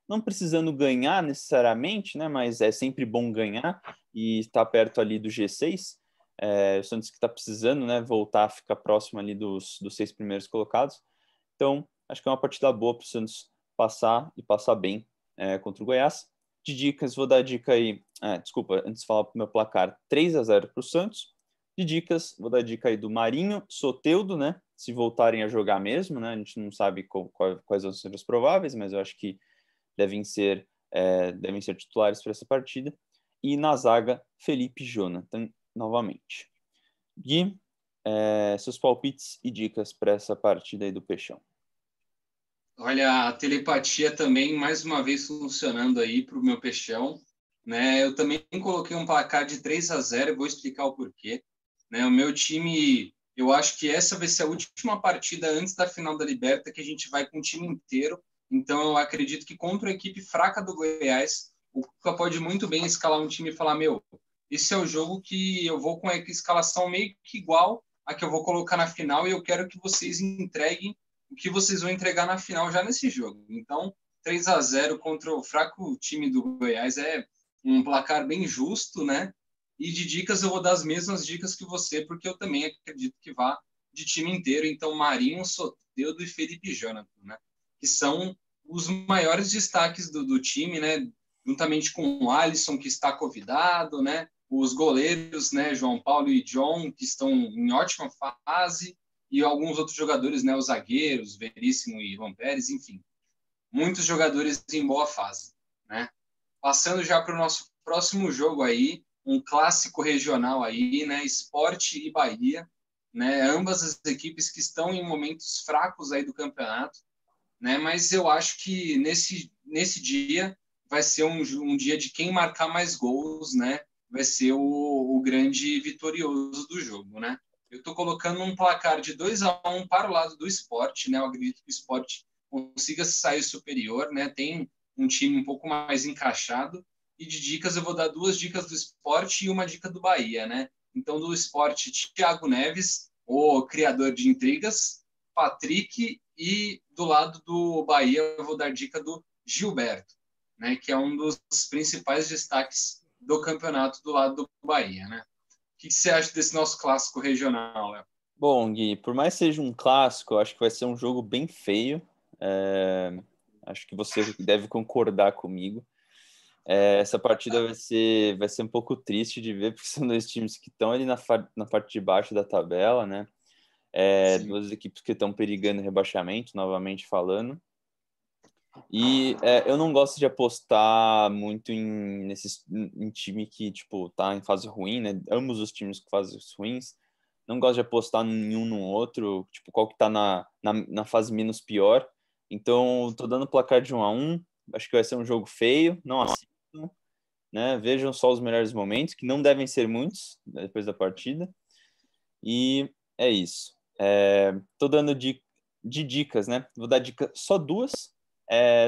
não precisando ganhar necessariamente, né? Mas é sempre bom ganhar e estar perto ali do G6. O Santos que está precisando, né? Voltar a ficar próximo ali dos 6 primeiros colocados. Então, acho que é uma partida boa para o Santos passar e passar bem contra o Goiás. De dicas, vou dar a dica aí. Desculpa, antes de falar para o meu placar, 3-0 para o Santos. De dicas, vou dar a dica aí do Marinho, Soteldo, né? Se voltarem a jogar mesmo, né? A gente não sabe quais vão ser os prováveis, mas eu acho que devem ser devem ser titulares para essa partida. E na zaga, Felipe e Jonathan novamente. Gui, seus palpites e dicas para essa partida aí do Peixão. Olha, a telepatia também, mais uma vez, funcionando aí para o meu Peixão. Né? Eu também coloquei um placar de 3-0, vou explicar o porquê. Né? O meu time, eu acho que essa vai ser a última partida antes da final da Liberta, que a gente vai com o time inteiro. Então, eu acredito que contra a equipe fraca do Goiás, o Cuca pode muito bem escalar um time e falar, esse é o jogo que eu vou com a escalação meio que igual a que eu vou colocar na final e eu quero que vocês entreguem o que vocês vão entregar na final já nesse jogo. Então, 3-0 contra o fraco time do Goiás é um placar bem justo, né? E de dicas eu vou dar as mesmas dicas que você, porque eu também acredito que vá de time inteiro. Então, Marinho, Soteldo e Felipe Jonathan, né? Que são os maiores destaques do time, né? Juntamente com o Alisson, que está convidado, né? Os goleiros, né? João Paulo e John, que estão em ótima fase, e alguns outros jogadores, né? Os zagueiros, Veríssimo e Juan Pérez, enfim. Muitos jogadores em boa fase, né? Passando já para o nosso próximo jogo aí, um clássico regional aí, né? Sport e Bahia, né? Ambas as equipes que estão em momentos fracos aí do campeonato, né? Mas eu acho que nesse dia vai ser um dia de quem marcar mais gols, né? Vai ser o grande vitorioso do jogo, né? Eu estou colocando um placar de 2-1 para o lado do Sport, né? Eu acredito que o Sport consiga sair superior, né? Tem um time um pouco mais encaixado. E de dicas, eu vou dar 2 dicas do Sport e uma dica do Bahia, né? Então, do Sport, Thiago Neves, o criador de intrigas, Patrick, e do lado do Bahia, eu vou dar dica do Gilberto, né? Que é um dos principais destaques do campeonato do lado do Bahia, né? O que você acha desse nosso clássico regional, Léo? Bom, Gui, por mais que seja um clássico, eu acho que vai ser um jogo bem feio. Acho que você deve concordar comigo. Essa partida vai ser um pouco triste de ver, porque são 2 times que estão ali na parte de baixo da tabela, né? 2 equipes que estão perigando rebaixamento, novamente falando. E eu não gosto de apostar muito em time que, tipo, tá em fase ruim, né? Ambos os times com fases ruins. Não gosto de apostar em um no outro, tipo, qual que tá na fase menos pior. Então, tô dando placar de 1-1. Acho que vai ser um jogo feio, não assistam, né? Vejam só os melhores momentos, que não devem ser muitos, né, depois da partida. E é isso. Tô dando de dicas, né? Vou dar dica só 2.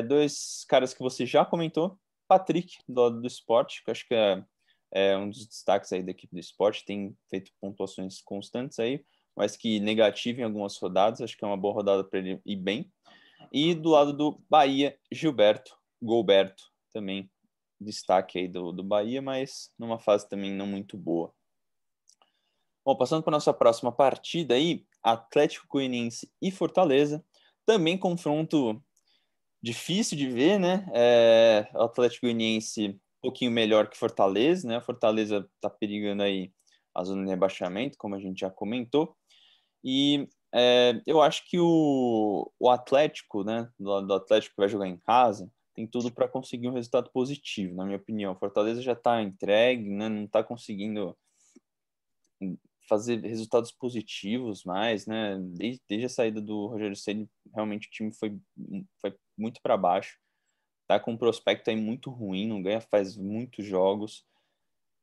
2 caras que você já comentou. Patrick, do lado do Sport, que eu acho que é um dos destaques aí da equipe do Sport, tem feito pontuações constantes aí, mas que negativo em algumas rodadas, acho que é uma boa rodada para ele ir bem. E do lado do Bahia, Gilberto, Golberto, também destaque aí do Bahia, mas numa fase também não muito boa. Bom, passando para a nossa próxima partida aí, Atlético Goianiense e Fortaleza, também confronto difícil de ver, né? O Atlético Goianiense um pouquinho melhor que Fortaleza, né? Fortaleza tá perigando aí a zona de rebaixamento, como a gente já comentou. E eu acho que o Atlético, né? Do Atlético que vai jogar em casa, tem tudo para conseguir um resultado positivo, na minha opinião. Fortaleza já está entregue, né? Não está conseguindo fazer resultados positivos mais, né? Desde a saída do Rogério Ceni, realmente o time foi muito para baixo. Tá com um prospecto aí muito ruim, não ganha faz muitos jogos.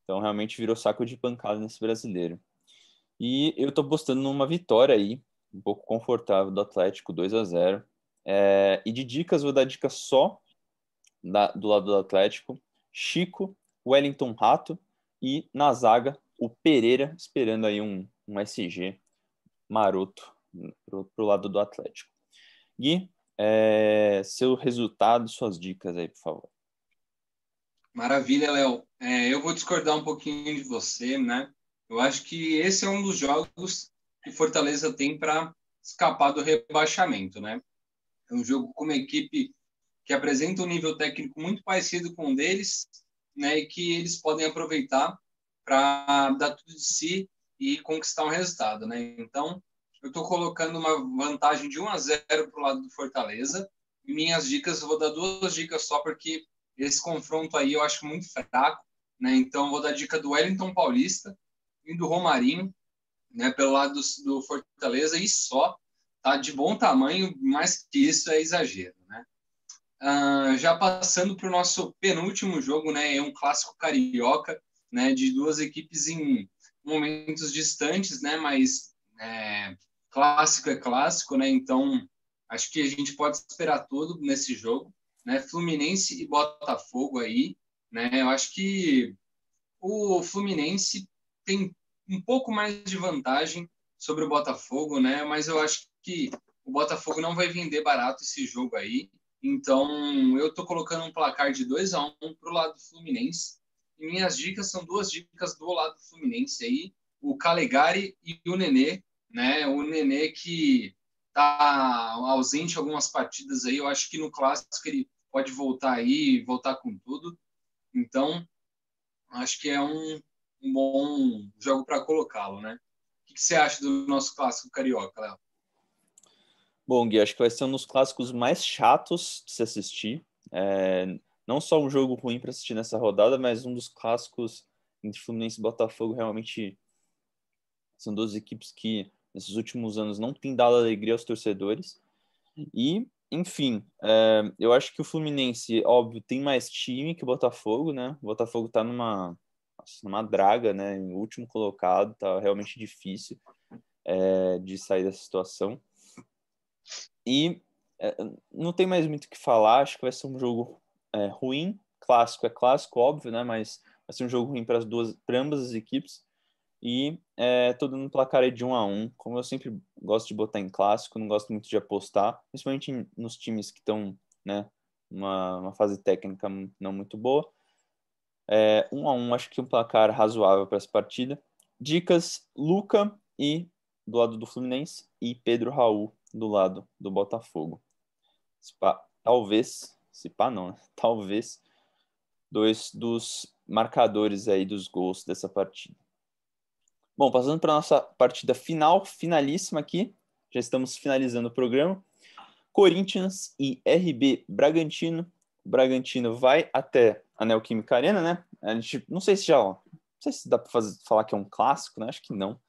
Então realmente virou saco de pancada nesse brasileiro. E eu tô apostando numa vitória aí, um pouco confortável do Atlético, 2-0. E de dicas, vou dar dica só do lado do Atlético. Chico, Wellington Rato e na zaga o Pereira, esperando aí um SG maroto pro lado do Atlético. Gui, seu resultado, suas dicas aí, por favor. Maravilha, Léo. Eu vou discordar um pouquinho de você, né? Eu acho que esse é um dos jogos que Fortaleza tem para escapar do rebaixamento, né? É um jogo com uma equipe que apresenta um nível técnico muito parecido com o deles, né? E que eles podem aproveitar para dar tudo de si e conquistar um resultado, né? Então, eu estou colocando uma vantagem de 1-0 para o lado do Fortaleza. E minhas dicas, eu vou dar 2 dicas só, porque esse confronto aí eu acho muito fraco, né? Então vou dar dica do Wellington Paulista e do Romarinho, né? Pelo lado do Fortaleza e só, tá de bom tamanho, mais que isso é exagero, né? Já passando para o nosso penúltimo jogo, né? É um clássico carioca, né? De duas equipes em momentos distantes, né? Mas clássico é clássico, né? Então acho que a gente pode esperar tudo nesse jogo, né? Fluminense e Botafogo aí, né? Eu acho que o Fluminense tem um pouco mais de vantagem sobre o Botafogo, né? Mas eu acho que o Botafogo não vai vender barato esse jogo aí. Então, eu estou colocando um placar de 2-1 para o lado do Fluminense. E minhas dicas são duas dicas do lado do Fluminense aí, o Calegari e o Nenê, né? O Nenê que está ausente algumas partidas aí, eu acho que no clássico ele pode voltar aí, voltar com tudo. Então, acho que é um bom jogo para colocá-lo, né? O que você acha do nosso clássico carioca, Léo? Bom, Gui, acho que vai ser um dos clássicos mais chatos de se assistir. Não só um jogo ruim para assistir nessa rodada, mas um dos clássicos entre Fluminense e Botafogo. Realmente são duas equipes que nesses últimos anos não têm dado alegria aos torcedores. E, enfim, eu acho que o Fluminense, óbvio, tem mais time que o Botafogo, né? O Botafogo tá numa draga, né? O último colocado, tá realmente difícil de sair dessa situação. E não tem mais muito o que falar, acho que vai ser um jogo ruim, clássico é clássico, óbvio, né? Mas vai ser um jogo ruim para ambas as equipes. E tô dando um placar aí de 1-1, como eu sempre gosto de botar em clássico, não gosto muito de apostar, principalmente nos times que estão, né, uma fase técnica não muito boa. 1-1, acho que um placar razoável para essa partida. Dicas, Luca e do lado do Fluminense e Pedro Raul do lado do Botafogo. Talvez, se pá não, né? Talvez dois dos marcadores aí dos gols dessa partida. Bom, passando para a nossa partida finalíssima aqui, já estamos finalizando o programa. Corinthians e RB Bragantino. O Bragantino vai até a Neoquímica Arena, né? A gente, não sei se dá para falar que é um clássico, né? Acho que não.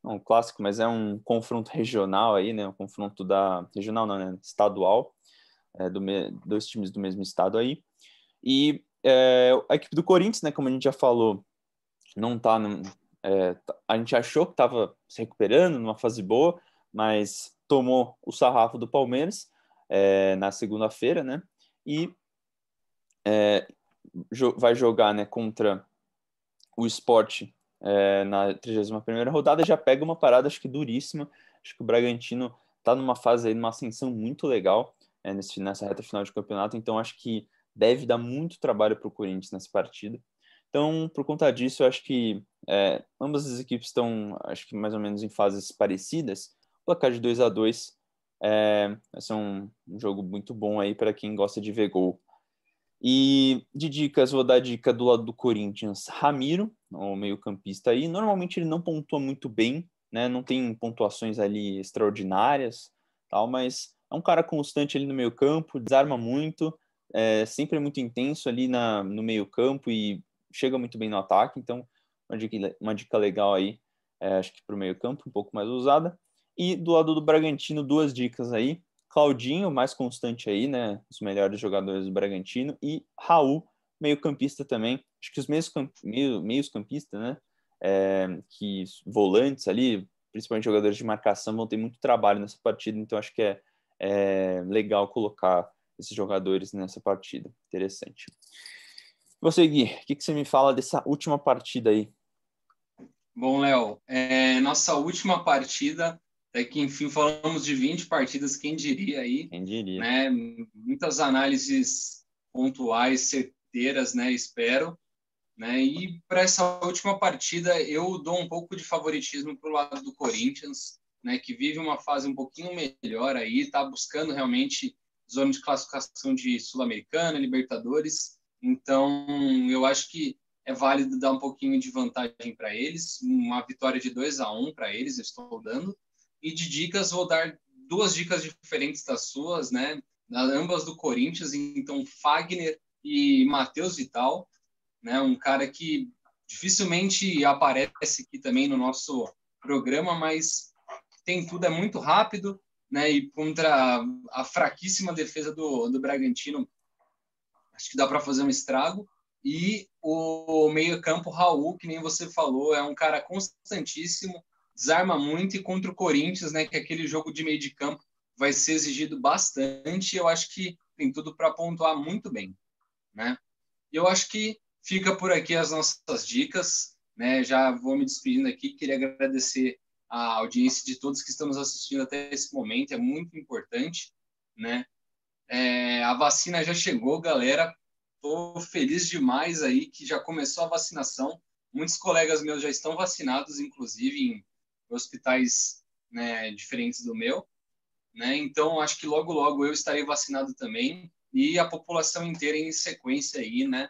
Não é um clássico, mas é um confronto regional aí, né? Um confronto regional, não, né? Estadual, dois times do mesmo estado aí. E a equipe do Corinthians, né? Como a gente já falou, não tá a gente achou que estava se recuperando numa fase boa, mas tomou o sarrafo do Palmeiras na segunda-feira, né? E vai jogar, né, contra o Sport na 31ª rodada, já pega uma parada, acho que duríssima. Acho que o Bragantino está numa fase aí, numa ascensão muito legal nessa reta final de campeonato, então acho que deve dar muito trabalho para o Corinthians nessa partida. Então, por conta disso, eu acho que ambas as equipes estão, acho que mais ou menos em fases parecidas. O placar de 2-2 vai ser um jogo muito bom aí para quem gosta de ver gol. E de dicas, vou dar a dica do lado do Corinthians, Ramiro, o meio-campista aí. Normalmente ele não pontua muito bem, né? Não tem pontuações ali extraordinárias, tal, mas é um cara constante ali no meio-campo, desarma muito, sempre é muito intenso ali no meio-campo e chega muito bem no ataque. Então, uma dica legal aí, acho que para o meio-campo, um pouco mais usada. E do lado do Bragantino, duas dicas aí. Claudinho, mais constante aí, né? Os melhores jogadores do Bragantino. E Raul, meio-campista também. Acho que os meios-campistas, né? Que volantes ali, principalmente jogadores de marcação, vão ter muito trabalho nessa partida. Então, acho que é legal colocar esses jogadores nessa partida. Interessante. Você, Gui, o que você me fala dessa última partida aí? Bom, Léo, nossa última partida, até que enfim falamos de 20 partidas, quem diria aí? Quem diria? Né? Muitas análises pontuais, certeiras, né? Espero. Né? E para essa última partida, eu dou um pouco de favoritismo para o lado do Corinthians, né? Que vive uma fase um pouquinho melhor aí, está buscando realmente zona de classificação de Sul-Americana, Libertadores. Então, eu acho que é válido dar um pouquinho de vantagem para eles, uma vitória de 2-1 para eles, eu estou dando. E de dicas, vou dar duas dicas diferentes das suas, né? Ambas do Corinthians, então Fagner e Matheus Vital, né? Um cara que dificilmente aparece aqui também no nosso programa, mas tem tudo, é muito rápido, né? E contra a fraquíssima defesa do Bragantino, acho que dá para fazer um estrago. E o meio-campo, Raul, que nem você falou, é um cara constantíssimo, desarma muito, e contra o Corinthians, né, que aquele jogo de meio de campo vai ser exigido bastante, eu acho que tem tudo para pontuar muito bem, né? E eu acho que fica por aqui as nossas dicas, né? Já vou me despedindo aqui, queria agradecer a audiência de todos que estamos assistindo até esse momento, é muito importante, né? A vacina já chegou, galera. Estou feliz demais aí que já começou a vacinação. Muitos colegas meus já estão vacinados, inclusive em hospitais, né, diferentes do meu, né? Então acho que logo logo eu estarei vacinado também e a população inteira em sequência aí, né?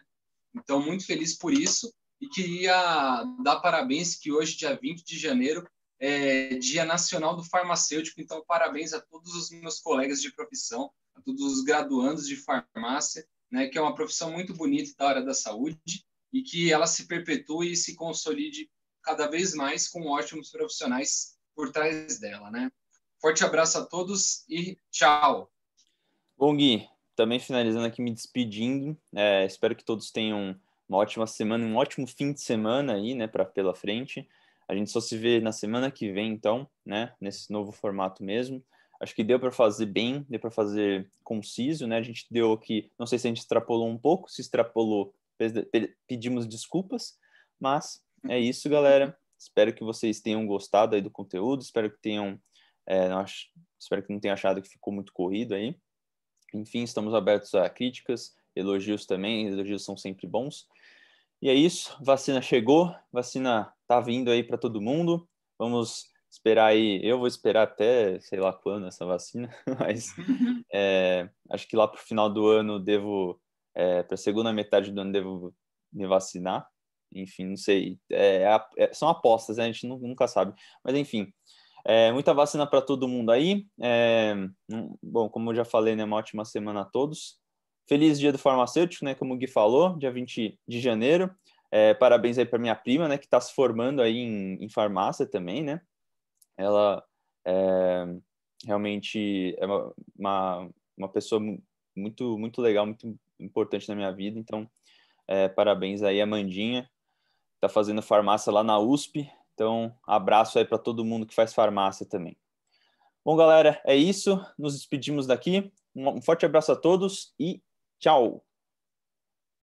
Então muito feliz por isso e queria dar parabéns que hoje, dia 20 de janeiro, é Dia Nacional do Farmacêutico. Então parabéns a todos os meus colegas de profissão, a todos os graduandos de farmácia, né, que é uma profissão muito bonita da área da saúde e que ela se perpetue e se consolide cada vez mais com ótimos profissionais por trás dela, né? Forte abraço a todos e tchau! Bom, Gui, também finalizando aqui, me despedindo. Espero que todos tenham uma ótima semana, um ótimo fim de semana aí, né, pela frente. A gente só se vê na semana que vem, então, né, nesse novo formato mesmo. Acho que deu para fazer bem, deu para fazer conciso, né? A gente deu aqui, não sei se a gente extrapolou um pouco, se extrapolou, pedimos desculpas, mas é isso, galera. Espero que vocês tenham gostado aí do conteúdo, espero que tenham, espero que não tenham achado que ficou muito corrido aí. Enfim, estamos abertos a críticas, elogios também, elogios são sempre bons. E é isso, vacina chegou, vacina tá vindo aí para todo mundo. Vamos esperar aí, eu vou esperar até sei lá quando essa vacina, mas acho que lá para o final do ano devo, para a segunda metade do ano devo me vacinar. Enfim, não sei, são apostas, né? A gente nunca sabe. Mas enfim, muita vacina para todo mundo aí. Bom, como eu já falei, né, uma ótima semana a todos. Feliz Dia do Farmacêutico, né, como o Gui falou, dia 20 de janeiro. Parabéns aí para minha prima, né, que está se formando aí em farmácia também, né? Ela realmente é uma pessoa muito, muito legal, muito importante na minha vida. Então, parabéns aí, Amandinha. Está fazendo farmácia lá na USP. Então, abraço aí para todo mundo que faz farmácia também. Bom, galera, é isso. Nos despedimos daqui. Um forte abraço a todos e tchau!